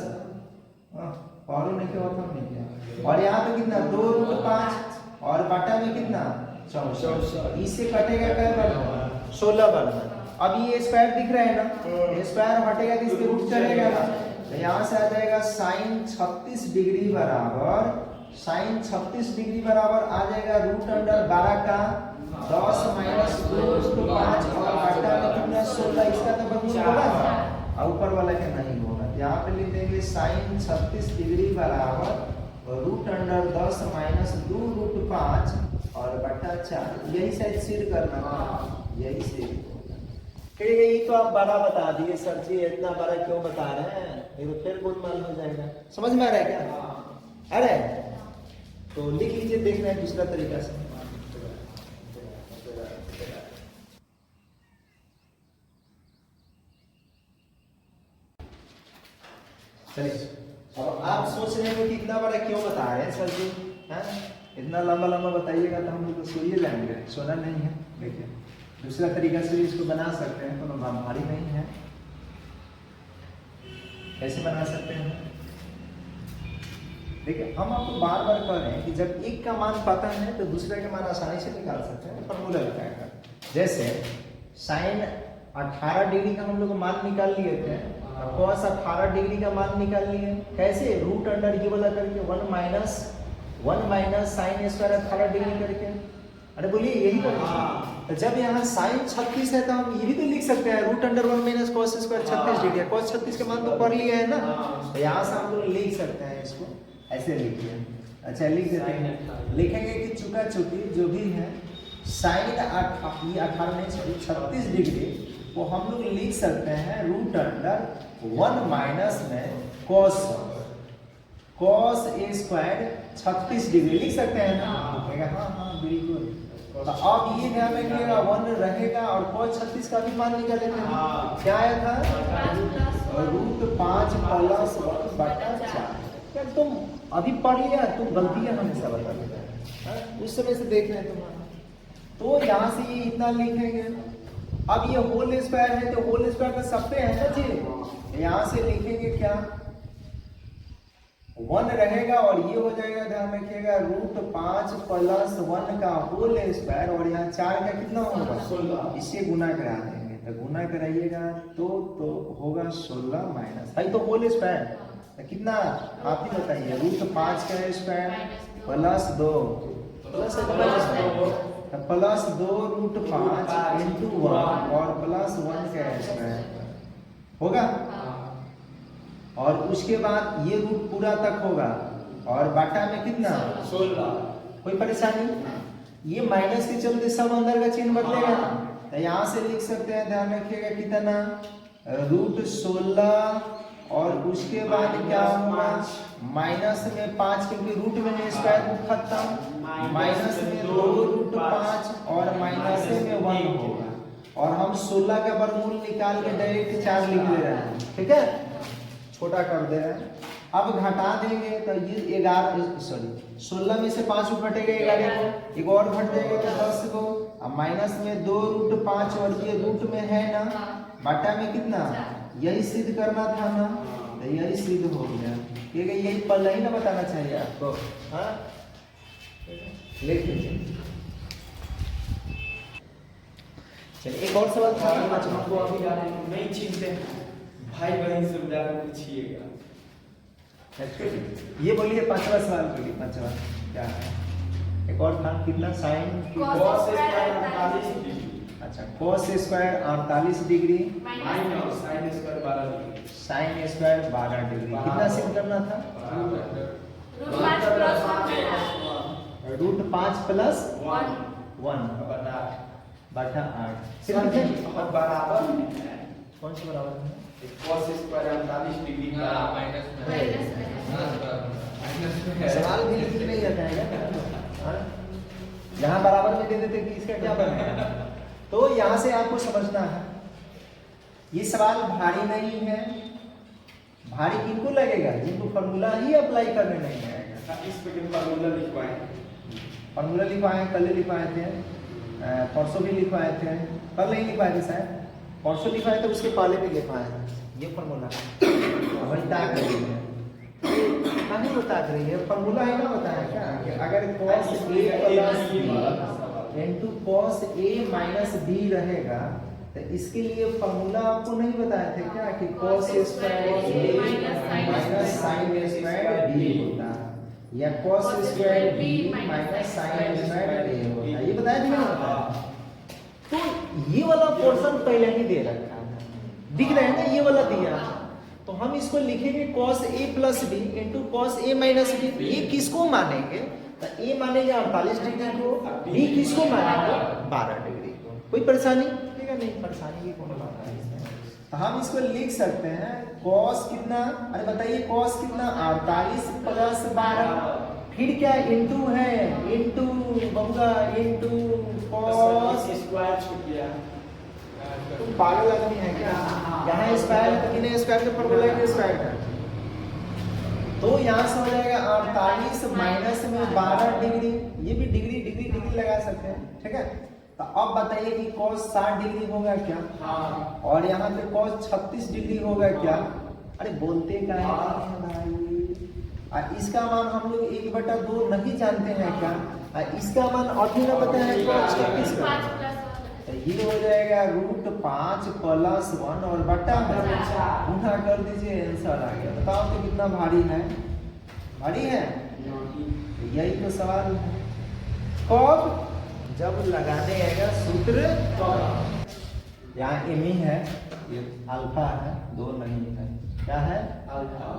और नहीं क्या होता नहीं क्या, और यहाँ पे कितना? 2 रूट 5 और बाटा में कितना? 64। इससे कटेगा क्या बार? 16 बार। अब ये स्क्वायर दिख रहा है ना, स्क्वायर हटेगा तो इसके रूट चलेगा ना, तो यहाँ से आ जाएगा साइन 36 डिग्री बराबर साइन 36 डिग्री बराबर आ जाएगा रूट अंडर 12 का 10 माइनस 2 रूट 5 और बाटा में कितना? 16। इसका तो वर्गमूल होगा ना, और ऊपर वाला क्या नहीं होगा। यहाँ पे लिख देंगे साइन 36 डिग्री बराबर रूट अंडर 10 माइनस 2 रूट 5 और बटा 4। यही शायद सिर करना था, यही सिर। ये तो आप बड़ा बता दिए सर जी, इतना बड़ा क्यों बता रहे हैं? ये तो फिर गोलमाल हो जाएगा। समझ में आ रहा है क्या? अरे तो लिख लीजिए, देखना है दूसरा तरीका से। चलिए, अब आप सोच रहे हैं कि इतना बड़ा क्यों बता रहे हैं सर जी? इतना लंबा लंबा बताइएगा तो हम लोग तो सोइए जाएंगे, सोना नहीं है। देखिए दूसरा तरीका से भी इसको बना सकते हैं, तो भारी नहीं है। कैसे बना सकते हैं? देखिए हम आपको बार बार कह रहे हैं कि जब एक का मान पता है तो दूसरे का मान आसानी से निकाल सकते हैं फॉर्मूला लगाकर। जैसे साइन 18 डिग्री का हम लोग मान निकाल लिए थे, cos 18 डिग्री का मान निकाल लिए कैसे? रूट अंडर ये वाला करके 1 माइनस साइन स्क्वायर 18 डिग्री करके। अरे बोलिए यही तो। तो जब यहाँ साइन 36 है तो हम ये भी तो लिख सकते हैं root under 1 minus cos square 36 degree. cos 36 के मान तो पढ़ लिया है ना, तो यहाँ से हम लोग लिख सकते हैं इसको ऐसे लिखिए। अच्छा लिख देते हैं, लिखेंगे कि चुका चुकी जो भी है साइन 18 नहीं सॉरी 36 डिग्री को हम लोग लिख सकते हैं रूट अंडर 1 माइनस में cos ए स्क्वायर 36 डिग्री लिख सकते हैं ना? हाँ हाँ बिल्कुल। तो अब ये ध्यान रखिएगा 1 रहेगा और cos 36 का भी मान निकाले थे हाँ। क्या आया था √5 प्लस 1 बटा 4। यार तुम अभी पढ़ लिया, तुम गलतियां हमेशा बता देते हैं, उस समय से देख रहे हैं तुम्हारा। तो यहाँ से ये इतना लिखेंगे, अब ये होल स्क्वायर है तो होल स्क्वायर का सब पे है ना जी, यहाँ से लिखेंगे क्या 1 रहेगा और ये हो जाएगा, ध्यान रखिएगा √5 प्लस 1 का होल स्क्वायर और यहाँ 4 का कितना होगा 16। इससे गुना करा देंगे, तो गुना कराइएगा तो होगा 16 माइनस भाई तो होल स्क्वायर तो कितना आप ही बताइए √5 का स्क्वायर प्लस 2 प्लस 2 √5 इंटू 1 और प्लस 1 का स्क्वायर होगा। और उसके बाद ये रूट पूरा तक होगा और बाटा में कितना 16। कोई परेशानी, ये माइनस के चलते सब अंदर का चिन्ह बदलेगा, तो यहाँ से लिख सकते हैं, ध्यान रखिएगा कितना √16 और उसके बाद क्या होगा माइनस में 5 क्योंकि रूट में स्क्वायर रूट खत्म, माइनस में 2 √5 और माइनस में 1 होगा और हम 16 का वर्गमूल निकाल के डायरेक्ट 4 लिख ले रहे हैं, ठीक है छोटा कर दे रहे हैं। अब घटा देंगे तो ये 16 में से 5 घटेगा 11 को, एक और घट जाएगा तो 10 को, अब माइनस में 2 √5 और ये रूट में है ना, बाटा में कितना यही सिद्ध करना था ना, तो यही सिद्ध हो गया, यही पल ही ना बताना चाहिए आपको। हाँ लिख लीजिए। चलिए एक और सवाल था हमको अभी नहीं चिंते भाई बहन से जाकर पूछिएगा। ये बोलिए पांचवा सवाल बोलिए, पांचवा क्या है, एक और था कितना साइन cos स्क्वायर 48 डिग्री, अच्छा cos square 48 degree minus sin square 12 degree, sine square 12 degree कितना सिद्ध करना था √5 प्लस 1 बटा 8 सिद्ध है और बराबर है कौन सा बराबर है cos स्क्वायर 48 डिग्री का सवाल भी लिख नहीं आता है यहाँ बराबर में दे देते कि इसका क्या बनेगा। तो यहाँ से आपको समझना है ये सवाल भारी नहीं है, भारी किनको लगेगा जिनको फॉर्मूला ही अप्लाई करने नहीं आएगा। इस पे फॉर्मूला लिखवाएं, फॉर्मूला लिखवाए कल लिखवाए थे, परसों भी लिखवाए थे, कल नहीं लिखवाए थे शायद, परसों लिखवाए थे उसके पहले भी लिखवाए थे ये फॉर्मूला वही ताक रही है नहीं बता रही है फॉर्मूला है ना बताया क्या कि अगर cos a plus b into cos a minus b रहेगा तो इसके लिए फॉर्मूला आपको नहीं बताए थे क्या कि cos square a minus sin square b होता है या cos square b minus sin square a होता है, ये बताया कि नहीं बताया। तो ये वाला पोर्शन पहले ही दे रखा है, दिख रहा है ना ये वाला दिया, तो हम इसको लिखेंगे cos a plus b into cos a minus b। ये किसको मानेंगे तो a मानेगा 48 डिग्री को, b किसको मानेगा 12 डिग्री को। कोई परेशानी नहीं, परेशानी की कोनो बात नहीं। तो हम इसको लिख सकते हैं cos कितना, अरे बताइए cos कितना 48 प्लस 12 फिर क्या इंटू है इंटू बबुआ इंटू cos स्क्वायर छूट गया, तुम पागल आदमी है क्या, यहाँ स्क्वायर तो कितने स्क्वायर का फॉर्मूला है स्क्वायर का, तो यहाँ से हो जाएगा 48 माइनस में 12 डिग्री, ये भी डिग्री डिग्री डिग्री लगा सकते हैं, ठीक है। तो अब बताइए कि cos 60 डिग्री होगा क्या, और यहाँ पे cos 36 डिग्री होगा क्या, अरे बोलते का है भाई, और इसका मान हम लोग 1/2 नहीं जानते हैं क्या, और इसका मान अभी ना पता है cos 36 का, तो ये हो जाएगा √5 प्लस 1 और बटा गुणा कर दीजिए आंसर आ गया। बताओ तो कितना भारी है, भारी है, यही तो सवाल है। कब जब लगाने आएगा सूत्र, यहाँ एम ही है, ये अल्फा है, 2 नहीं है, क्या है अल्फा।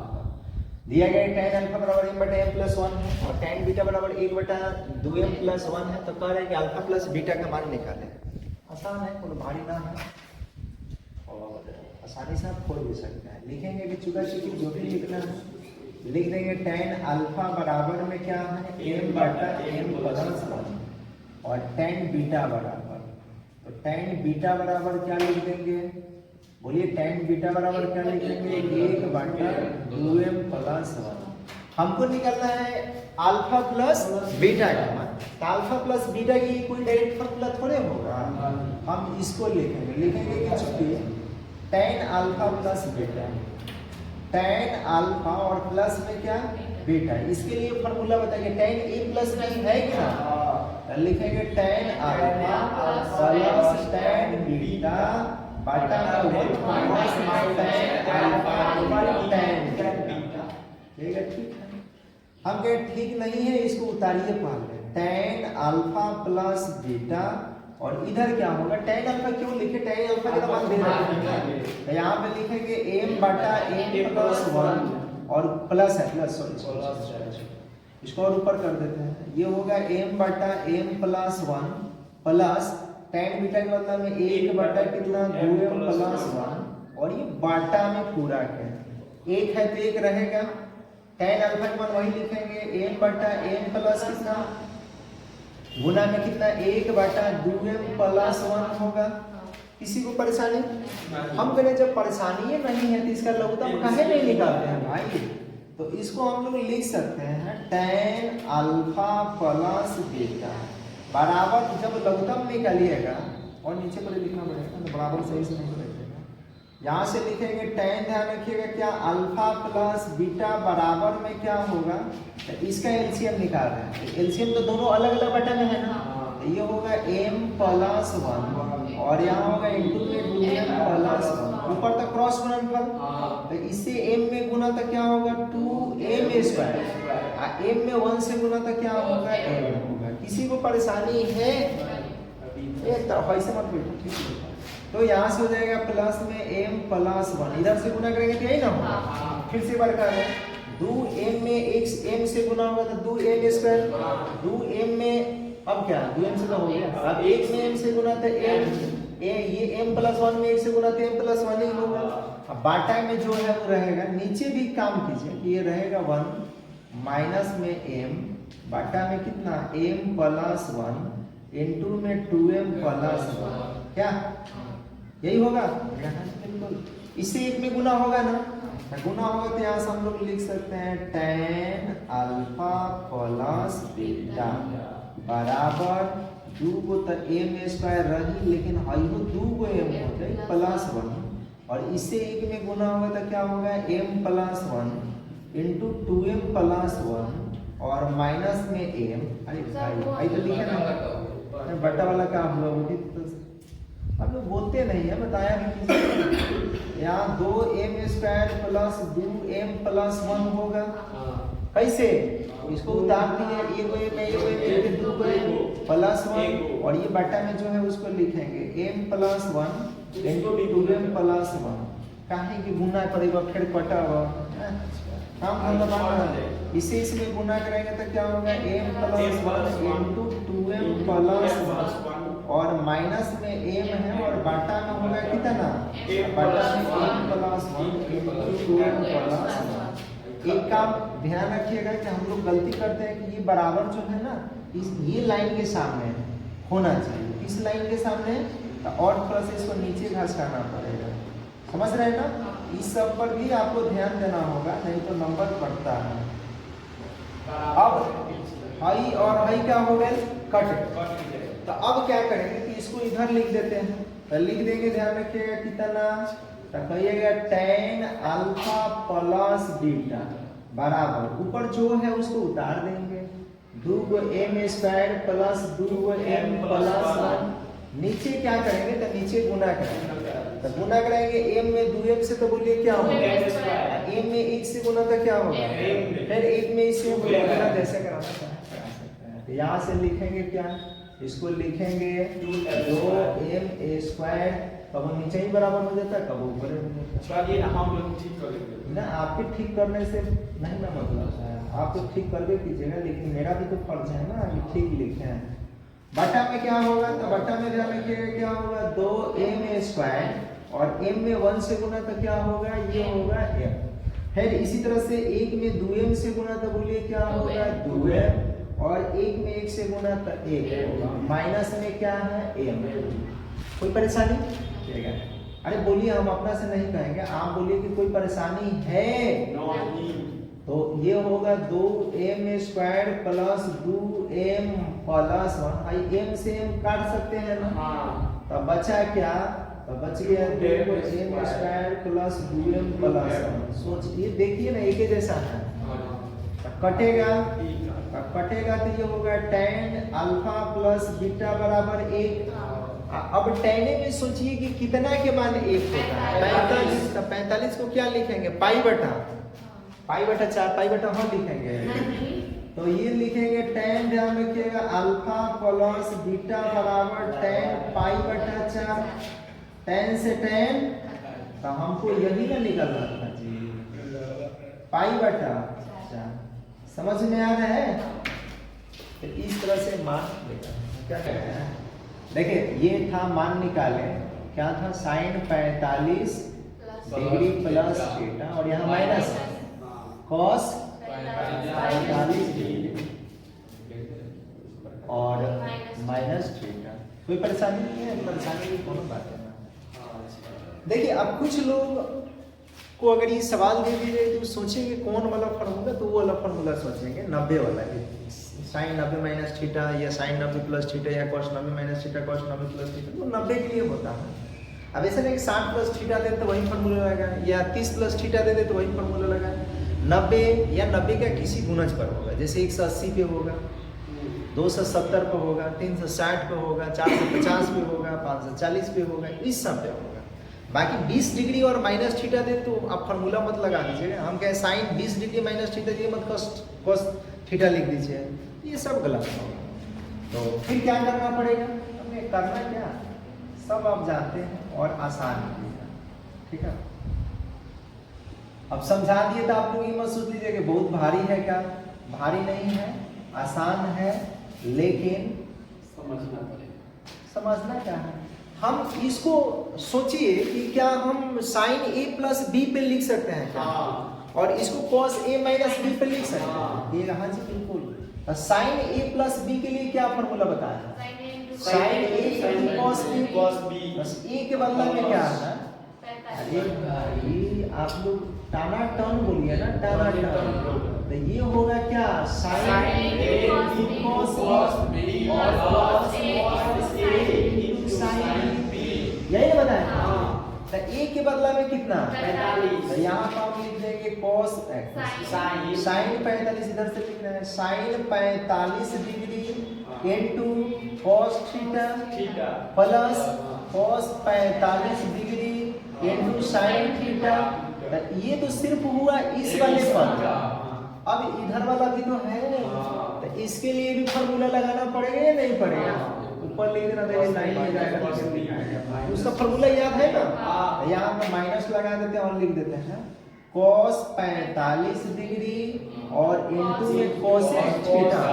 दिया गया tan अल्फा बराबर m/m प्लस 1 है और tan बीटा बराबर 1/2m प्लस 1 है, तो कह रहे हैं कि अल्फा प्लस बीटा का मान निकालें। आसान है, कोनो भारी ना है और आसानी से आप खोल भी सकते हैं। लिखेंगे कि चुका चुकी जो भी लिखना है लिख देंगे tan अल्फा बराबर में क्या है m/m प्लस 1 और tan बीटा बराबर, तो tan बीटा बराबर क्या लिख देंगे, बोलिए tan बीटा बराबर क्या लिखेंगे, 1/2m प्लस 1। हमको निकालना है अल्फा प्लस बीटा का मान, तो अल्फा प्लस बीटा की कोई डायरेक्ट फॉर्मूला थोड़े होगा, हम इसको लिखेंगे कि चूंकि tan alpha plus beta, tan alpha और प्लस में क्या बीटा, इसके लिए फॉर्मूला बताइए, tan a प्लस b है क्या, तो लिखेंगे tan alpha plus tan beta बटा minus tan alpha tan beta. ठीक है, ठीक है। हम कहे ठीक नहीं है, इसको उतारिए पहले, tan अल्फा प्लस बीटा और इधर क्या होगा, tan अल्फा क्यों लिखे, tan अल्फा का मान दे रहे हैं, तो यहाँ पे लिखेंगे m बटा m प्लस 1 और प्लस है, प्लस सॉरी इसको और ऊपर कर देते हैं, ये होगा m बटा m plus 1 plus tan beta के मतलब में 1 बटा कितना 2m प्लस 1 और ये बाटा में पूरा के एक है तो एक रहेगा, tan अल्फा का मान वही लिखेंगे m बटा m प्लस कितना गुना में कितना 1 बटा 2m प्लस 1 होगा। किसी को परेशानी, हम कहें जब परेशानी नहीं है तो इसका लघुत्तम काहे नहीं निकालते हैं भाई, तो इसको हम लोग लिख सकते हैं tan अल्फा प्लस बीटा बराबर, जब लघुत्तम निकालिएगा और नीचे पर लिखना पड़ेगा तो बराबर सही से नहीं लिखेगा, यहाँ से लिखेंगे tan, ध्यान रखिएगा क्या अल्फा प्लस बीटा बराबर में क्या होगा, तो इसका एलसीएम निकाल रहे हैं, एलसीएम तो दोनों अलग अलग बटा में है ना, तो ये होगा m प्लस 1 और यहाँ होगा इंटू में 2m प्लस 1, ऊपर तक क्रॉस गुणनफल, तो इससे m में गुना तो क्या होगा 2m स्क्वायर, m में 1 से गुना तो क्या होगा m होगा। किसी को परेशानी है, एक तरफ ऐसे मत बैठो, ठीक है, तो यहाँ से हो जाएगा प्लस में m प्लस 1, इधर से गुना करेंगे तो यही ना होगा, फिर से बार करें 2m में x m से गुना होगा तो 2m स्क्वायर, 2m में अब क्या 2m से तो हो गया, अब 1 में m से गुना तो m, ये m प्लस 1 में 1 से गुना तो m प्लस 1 ही होगा। अब बाटा में जो है वो रहेगा, नीचे भी काम कीजिए कि ये रहेगा 1 माइनस में m बाटा में कितना m प्लस 1 इंटू में 2m प्लस 1, क्या यही होगा, बिल्कुल इससे एक में गुना होगा ना, गुना होगा तो यहाँ से हम लोग लिख सकते हैं tan अल्फा प्लस बीटा बराबर 2 को तो m स्क्वायर रही, लेकिन हाइयो 2 को m हो जाए प्लस 1 और इससे एक में गुना होगा तो क्या होगा m plus 1 into 2m plus 1 और माइनस में m, अरे भाई तो लिखे ना बटा वाला काम हम लोग अब लोग बोलते नहीं है, बताया नहीं, यहाँ 2m square plus 2m plus 1 होगा, कैसे इसको उतार दिए, एक 2 प्लस 1 और ये बटा में जो है उसको लिखेंगे m plus 1 into 2m plus 1, काहे कि गुना पड़ेगा फिर कटा होगा काम मतलब इसे इसमें गुना करेंगे तो क्या होगा m plus 1 into 2m plus 1 और माइनस में m है और बाटा में होगा कितना, बाटा में m plus 1 into 2m plus 1। एक काम ध्यान रखिएगा कि हम लोग गलती करते हैं कि ये बराबर जो है ना इस ये लाइन के सामने होना चाहिए, इस लाइन के सामने और थोड़ा सा इसको नीचे घसकाना पड़ेगा, समझ रहे हैं ना, इस सब पर भी आपको ध्यान देना होगा, नहीं तो नंबर बढ़ता है। अब हाई और हाई क्या हो गए कट, तो अब क्या करेंगे कि इसको इधर लिख देते हैं, तो लिख देंगे, ध्यान रखिएगा कितना, तो कहिएगा tan अल्फा प्लस बीटा बराबर ऊपर जो है उसको उतार देंगे 2 को m स्क्वायर प्लस 2 को m प्लस 1, नीचे क्या करेंगे तो नीचे गुना करेंगे, तो गुना करेंगे m में 2m से तो बोलिए क्या होगा, m में 1 से गुना तो क्या होगा, फिर 1 में इससे गुना जैसे कराना सकते हैं, तो यहाँ से लिखेंगे क्या, इसको लिखेंगे 2m स्क्वायर, कब नीचे ही बराबर हो जाता है कब ऊपर हो जाता है, हम लोग ठीक करेंगे ना, आपके ठीक करने से नहीं ना मतलब है, आप तो ठीक कर दे कीजिएगा, लेकिन मेरा भी तो फर्ज है ना कि ठीक लिखे हैं। बटा में क्या होगा, तो बटा में ध्यान रखिएगा क्या होगा 2m स्क्वायर और m में 1 से गुना तो क्या होगा, ये होगा m, फिर इसी तरह से 1 में 2m से गुना तो बोलिए क्या होगा 2m और एक में एक से गुना तो एक, माइनस में क्या है m। कोई परेशानी? ठीक है, अरे बोलिए, हम अपना से नहीं कहेंगे, आप बोलिए कि कोई परेशानी है। तो ये होगा 2m² प्लस 2m प्लस 1। भाई m से m काट सकते हैं ना, तब बचा क्या? तो बच गया 2m² प्लस 2m प्लस 1। सोचिए, देखिए ना, एक ही जैसा है। कटेगा तो ये होगा tan अल्फा प्लस बीटा बराबर 1। अब tan में सोचिए कि कितना के मान 1 होता है? 45। तो 45 को क्या लिखेंगे? पाई बटा 4, पाई बटा हाँ लिखेंगे। तो ये लिखेंगे tan, ध्यान रखिएगा, अल्फा प्लस बीटा बराबर tan पाई बटा 4। tan से tan, तो हमको यही ना निकलना था जी, पाई बटा 4। समझ में आ रहा है? तो इस तरह से मान निकालें। क्या कहते हैं? देखिए, ये था मान निकाले, क्या था? साइन 45 डिग्री प्लस थीटा, और यहाँ माइनस कॉस 45 डिग्री और माइनस थीटा। कोई परेशानी नहीं है? परेशानी की कोनो बात है ना। देखिए, अब कुछ लोग को अगर ये सवाल दे दी जाए तो सोचेंगे कौन वाला फार्मूला, तो वो वाला फार्मूला सोचेंगे 90 वाला, साइन 90 माइनस थीटा, या साइन 90 प्लस थीटा, या cos 90 minus theta cos 90 plus theta. तो 90 के लिए होता है। अब ऐसा नहीं कि 60 प्लस थीटा दे तो वही फार्मूला लगाए, या 30 प्लस थीटा दे दे तो वही फार्मूला लगाए। 90 या 90 का किसी गुणज पर होगा, जैसे 180 पे होगा, 270 पे होगा, 360 पे होगा, 450 पे होगा, 540 पे होगा, इस सब पे होगा। बाकी 20 डिग्री और माइनस थीटा दे तो आप फार्मूला मत लगा दीजिएगा। हम कहें साइन 20 डिग्री माइनस थीटा, ये मत कॉस थीटा लिख दीजिए, ये सब गलत होगा। तो फिर क्या करना पड़ेगा? हमें करना क्या, सब आप जानते हैं और आसान है। ठीक है, अब समझा दिए तो आप लोग ये मत सोच लीजिए कि बहुत भारी है। क्या भारी नहीं है, आसान है, लेकिन समझना क्या है। हम इसको सोचिए कि क्या हम साइन a प्लस बी पे लिख सकते हैं क्या? और इसको कॉस a माइनस बी पे लिख सकते हैं? ये हाँ जी बिल्कुल। साइन a प्लस बी के लिए क्या फॉर्मूला बताया? Sine a cos B. बस a के बदला में क्या है? ये आप लोग टाना टर्न बोलिए ना, टाना टर्न। तो ये होगा क्या? साइन a कॉस बी और कॉस यही ना बताया। तो a के बदला में कितना? 45। तो यहाँ पर हम लिख देंगे कॉस साइन 45, इधर से लिखना है sine 45 degree into cos theta plus cos 45 degree into sine theta. तो ये तो सिर्फ हुआ इस वाले पर, अब इधर वाला भी तो है, तो इसके लिए भी फॉर्मूला लगाना पड़ेगा या नहीं पड़ेगा? ऊपर लिख देना, देखिए लाइन में जाएगा, उसका फॉर्मूला याद है ना? यहाँ पे माइनस लगा देते हैं और लिख देते हैं cos 45 डिग्री और इनटू में cosec theta,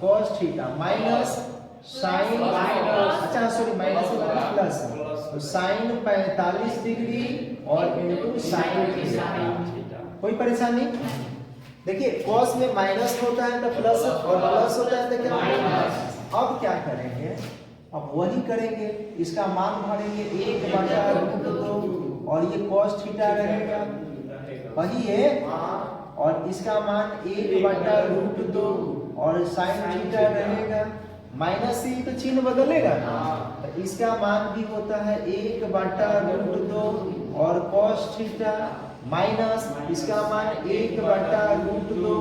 cos theta minus sine, अच्छा सॉरी माइनस से प्लस, तो साइन 45 डिग्री और इनटू साइन थीटा। कोई परेशानी? देखिए, cos में माइनस होता है तो प्लस, और प्लस होता है तो क्या माइनस। अब क्या करेंगे? अब वही करेंगे, इसका मान भरेंगे 1/√2 और ये cos थीटा रहेगा, वही है, और इसका मान 1/√2 और sin थीटा रहेगा। माइनस से तो चिन्ह बदलेगा ना, तो इसका मान भी होता है 1/√2 और cos थीटा माइनस इसका मान 1/√2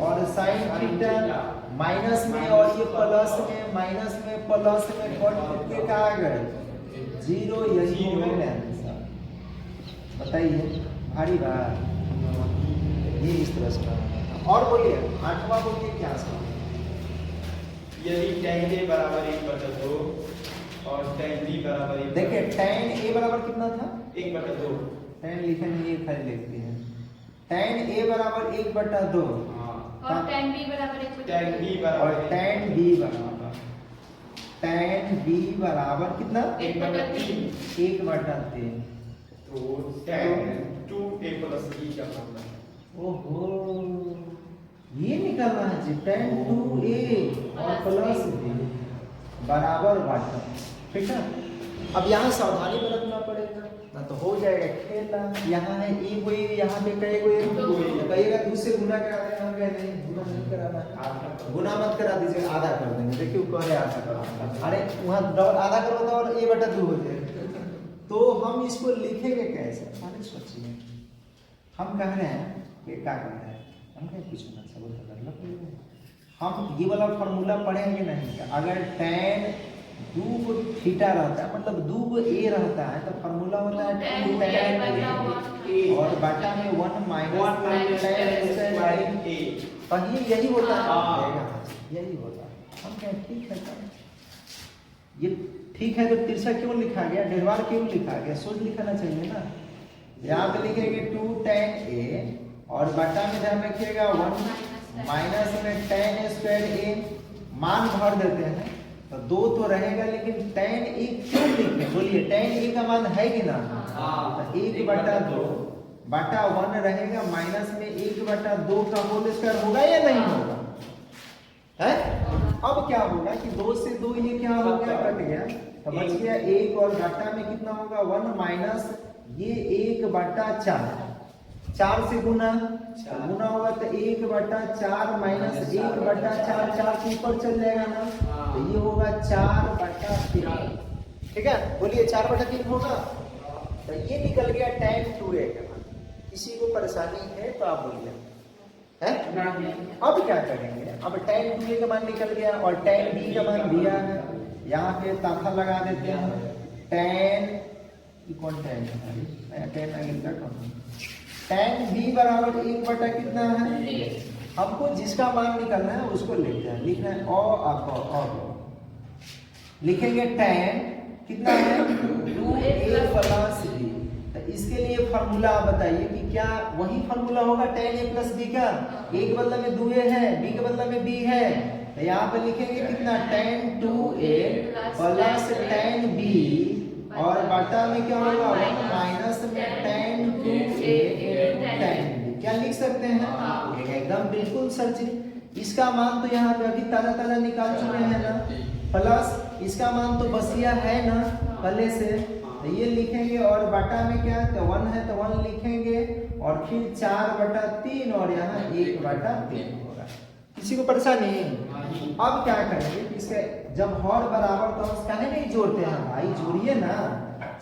और sin थीटा माइनस में, और ये प्लस में, माइनस में प्लस में कट के कहा गए 0। यही होगा आंसर। बताइए, भारी बात ये इस तरह से। और बोलिए, 8वां बोलिए क्या सवाल? यदि tan a बराबर 1/2 और tan b बराबर 1/2। देखिए, tan a बराबर कितना था? 1/2। tan लिखेंगे, ये खाली लिखते हैं tan a बराबर 1/2 और tan b बराबर 1/3 tan b बराबर और tan b बराबर कितना? 1/3। 1/3। तो tan 2a + b का मतलब। ओहो, ये निकालना है जी, tan 2a और प्लस b बराबर बाटा, ठीक है। अब यहाँ सावधानी बरतना पड़ेगा ना तो हो जाएगा खेला। यहाँ है ए को ए, यहाँ पे कई को ए, कहिएगा दूसरे गुना करा देना, हम कहे नहीं गुना नहीं कराना, गुना मत करा दीजिए, आधा कर देंगे। देखिए कह रहे आधा करो, अरे वहाँ आधा करो तो और a बटा 2 हो जाएगा। तो हम इसको लिखेंगे कैसे, पहले सोचिए। हम कह रहे हैं ये क्या कर रहे हैं, हम कहें कुछ मत सब कर लो। हम ये वाला फॉर्मूला पढ़ेंगे नहीं, अगर tan 2 थीटा रहता है मतलब 2 a रहता है तो फॉर्मूला होता है 2 tan a और बाटा में 1 माइनस tan a। पर यही होता है, यही होता है। हम कहें ठीक है सर, ये ठीक है तो तिरछा क्यों लिखा गया, डेढ़वार क्यों लिखा गया, सोच लिखाना चाहिए ना। यहाँ पे लिखेंगे 2 tan a और बाटा में ध्यान रखिएगा 1 माइनस में tan स्क्वायर a, मान भर देते हैं तो 2 तो रहेगा, लेकिन tan a क्यों लिखे बोलिए, tan a का मान है कि ना, तो 1 बटा 2 बटा 1 रहेगा, माइनस में 1 बटा 2 का होल स्क्वायर होगा या नहीं होगा, है। अब क्या होगा कि 2 से 2 ये क्या हो गया, कट गया, तो बच गया 1 और बटा में कितना होगा 1 माइनस ये 1 बटा 4, 4 से गुना गुना होगा तो 1 बटा 4 माइनस 1 बटा 4, 4 के ऊपर चल जाएगा ना, तो ये होगा 4 बटा 3, ठीक है। बोलिए 4 बटा 3 होगा, तो ये निकल गया tan 2a का मान। किसी को परेशानी है तो आप बोलिए, है। अब क्या करेंगे, अब tan 2a का मान निकल गया और tan b का मान दिया है, यहाँ पे ताथा लगा देते हैं, tan कौन tan है, tan आगे कौन, tan b बराबर 1 बटा कितना है, हमको जिसका मान निकलना है उसको लिखना है, लिखना है लिखेंगे tan कितना है 2a प्लस b। तो इसके लिए फॉर्मूला आप बताइए कि क्या वही फॉर्मूला होगा tan a प्लस b का, a के बदले में 2a है, b के बदले में b है, तो यहाँ पे लिखेंगे कितना tan 2a plus tan b और बाटा में क्या होगा 1 माइनस में tan 2a tan b। क्या लिख सकते हैं, एकदम बिल्कुल सच। इसका मान तो यहाँ पे अभी ताजा ताजा निकाल चुके हैं ना, प्लस इसका मान तो बसिया है ना पहले से, तो ये लिखेंगे और बाटा में क्या है तो 1 है तो 1 लिखेंगे और फिर 4 बटा 3 और यहाँ 1 बटा 3 होगा। किसी को परेशानी, अब क्या करेंगे, इसके जब हर बराबर तो हम कहे नहीं जोड़ते हैं भाई, जोड़िए ना,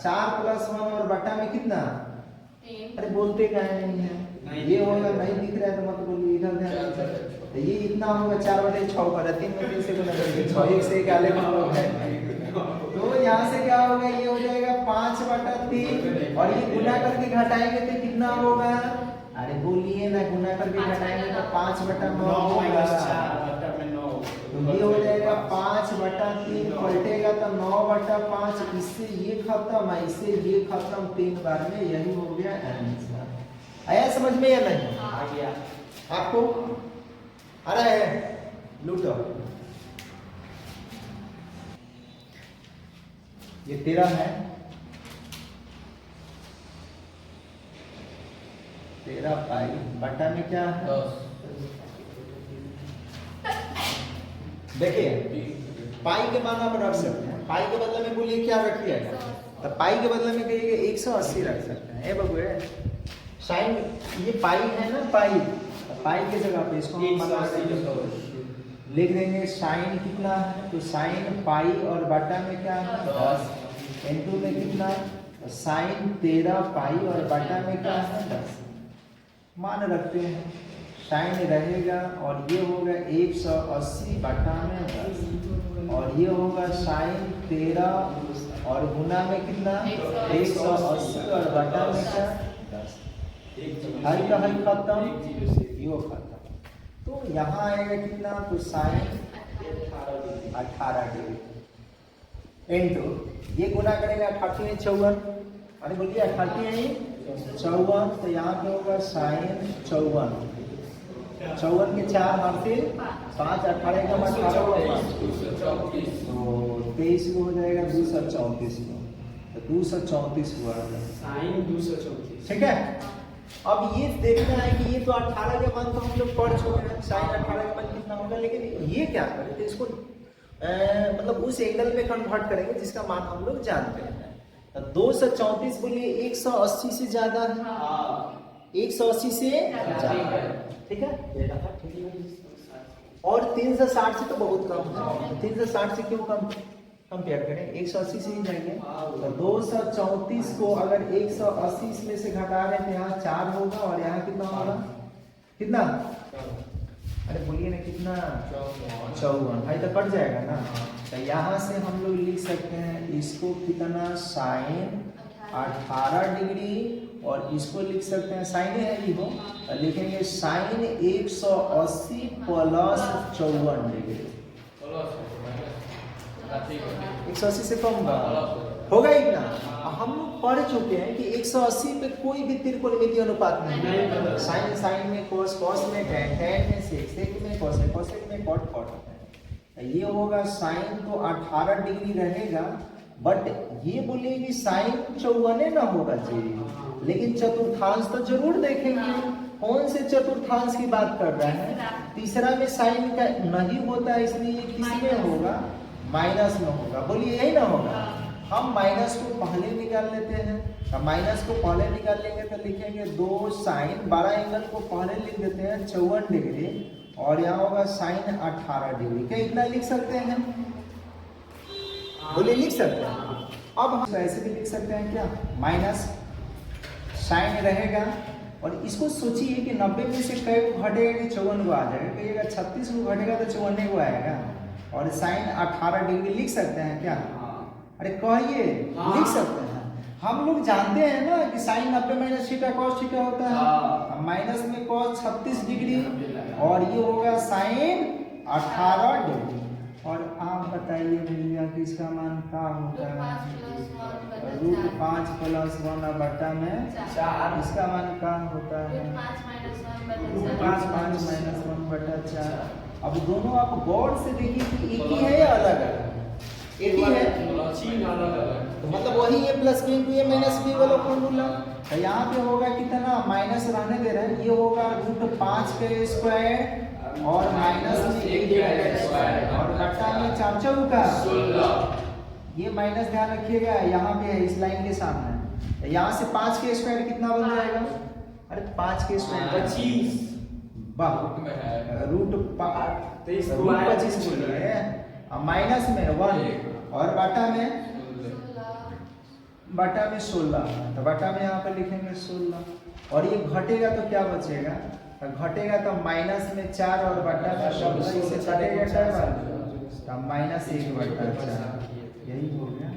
4 प्लस 1 और बटा में कितना, अरे बोलते कहे नहीं है, ये होगा नहीं दिख रहा है तो मत बोलिए, इधर ध्यान, तो ये इतना होगा 4 बटे 6 पर 3 में 3 से गुना करेंगे 6 1 से 1 आले है, तो यहाँ से क्या होगा, ये हो जाएगा 5 बटा 3 और ये गुना करके घटाएंगे तो कितना होगा, अरे बोलिए ना, गुना करके घटाएंगे तो 5 बटा 9 होगा, तो ये हो जाएगा 5 बटा 3 पलटेगा तो 9 बटा 5, इससे ये खत्म है, इससे ये खत्म, 3 बार में, यही हो गया आंसर। आया समझ में या नहीं, आ गया आपको आ रहा है, लूटो। ये 13 है, 13 पाई बटा में क्या है, देखिए पाई के मान आप रख सकते हैं, पाई के बदले में बोलिए क्या रखिएगा, तो पाई के बदले में कहिएगा 180 रख सकते हैं। बबुए साइन ये पाई है ना, पाई, पाई की जगह पे इसको हम लिख देंगे साइन कितना है, तो साइन पाई और बटा में क्या है 10, इनटू में कितना, तो साइन 13 पाई और बटा में क्या है 10, मान रखते हैं, साइन रहेगा और ये होगा 180 बटा में 10 और ये होगा साइन 13 और गुना में कितना 180 और बटा में क्या 10, हर का हर खत्म, यो खत्म, तो यहाँ आएगा कितना, तो साइन 18 डिग्री इनटू ये गुना करेगा 38 54, अरे बोलिए 38 54, तो यहाँ पे होगा साइन 54, 54 के 4 मारते 5, 18 का 18 तो 23 को हो जाएगा 234 को, तो 234 हुआ साइन 234, ठीक है। अब ये देखना है कि ये तो 18 के मान तो हम लोग पढ़ चुके हैं, साइन 18 के मान कितना होगा, लेकिन ये क्या करें तो इसको मतलब उस एंगल में कन्वर्ट करेंगे जिसका मान हम लोग जानते हैं। तो 234 बोलिए 180 से ज्यादा है, हाँ 180 से ज्यादा है, ठीक है, ये रहा, ठीक है। और 360 से तो बहुत कम है, 360 से क्यों कम कंपेयर करें, 180 से ही जाएंगे। तो 234 को अगर 180 में से घटा रहे हैं तो यहाँ 4 होगा और यहाँ कितना होगा, कितना, अरे बोलिए ना कितना, 54, भाई तो कट जाएगा ना। तो यहाँ से हम लोग लिख सकते हैं इसको कितना, साइन 18 डिग्री, और इसको लिख सकते हैं, साइन है ये हो, तो लिखेंगे साइन 180 प्लस 54 डिग्री, 180 से कम होगा इतना। हम लोग पढ़ चुके हैं कि 180 पे कोई भी त्रिकोणमितीय अनुपात नहीं है, साइन साइन में कोस, कोस में टैन, टैन में सेक, सेक में कोसेक, कोसेक में कॉट, कॉट होता है। ये होगा साइन तो 18 डिग्री रहेगा, बट ये बोलिए कि साइन 54 ना होगा चाहिए, लेकिन चतुर्थांश तो जरूर देखेंगे। कौन से चतुर्थांश की बात कर रहा है, तीसरा में साइन का नहीं होता है, इसलिए ये किसमें होगा, माइनस में होगा, बोलिए यही ना होगा। हम माइनस को पहले निकाल लेते हैं, तो माइनस को पहले निकाल लेंगे तो लिखेंगे 2 साइन 12 एंगल को पहले लिख देते हैं 54 डिग्री, और यहाँ होगा साइन 18 डिग्री, क्या इतना लिख सकते हैं, बोलिए लिख सकते हैं। अब हम ऐसे भी लिख सकते हैं क्या, माइनस साइन रहेगा, और इसको सोचिए कि 90 में से कई को घटेगा कि 54 को आ जाएगा, कहिएगा 36 को घटेगा तो 54 को आएगा, और साइन 18 डिग्री लिख सकते हैं क्या, अरे कहिए लिख सकते हैं। हम लोग जानते हैं ना कि sine 90 minus theta cos theta होता है, माइनस में कॉस 36 डिग्री, और ये होगा साइन 18 डिग्री। और आप बताइए भैया कि इसका मान क्या होता है, रूट 5 प्लस 1 बटा में 4, इसका मान क्या होता है, रूट 5 माइनस 1 बटा 4। अब दोनों आप गौर से देखिए कि एक ही है या अलग है, एक ही है, तो मतलब वही है प्लस बी इंटू ए माइनस बी वाला फॉर्मूला। तो यहाँ पे होगा कितना, माइनस रहने दे रहे हैं, ये होगा रूट 5 के स्क्वायर और माइनस में 1 का स्क्वायर, और बटा में 4 का 16, ये माइनस ध्यान रखिएगा, यहाँ पे है इस लाइन के सामने। तो यहाँ से 5 के स्क्वायर कितना बन जाएगा, अरे 5 के स्क्वायर 25, रूट 25 बोलिए, माइनस में 1 और बटा में 16, तो बटा में यहाँ पे लिखेंगे 16, और ये घटेगा तो क्या बचेगा, तो घटेगा तो माइनस में 4 और बटा में 16, इसे घटेगा क्या, -1 बटा 4, यही हो गया।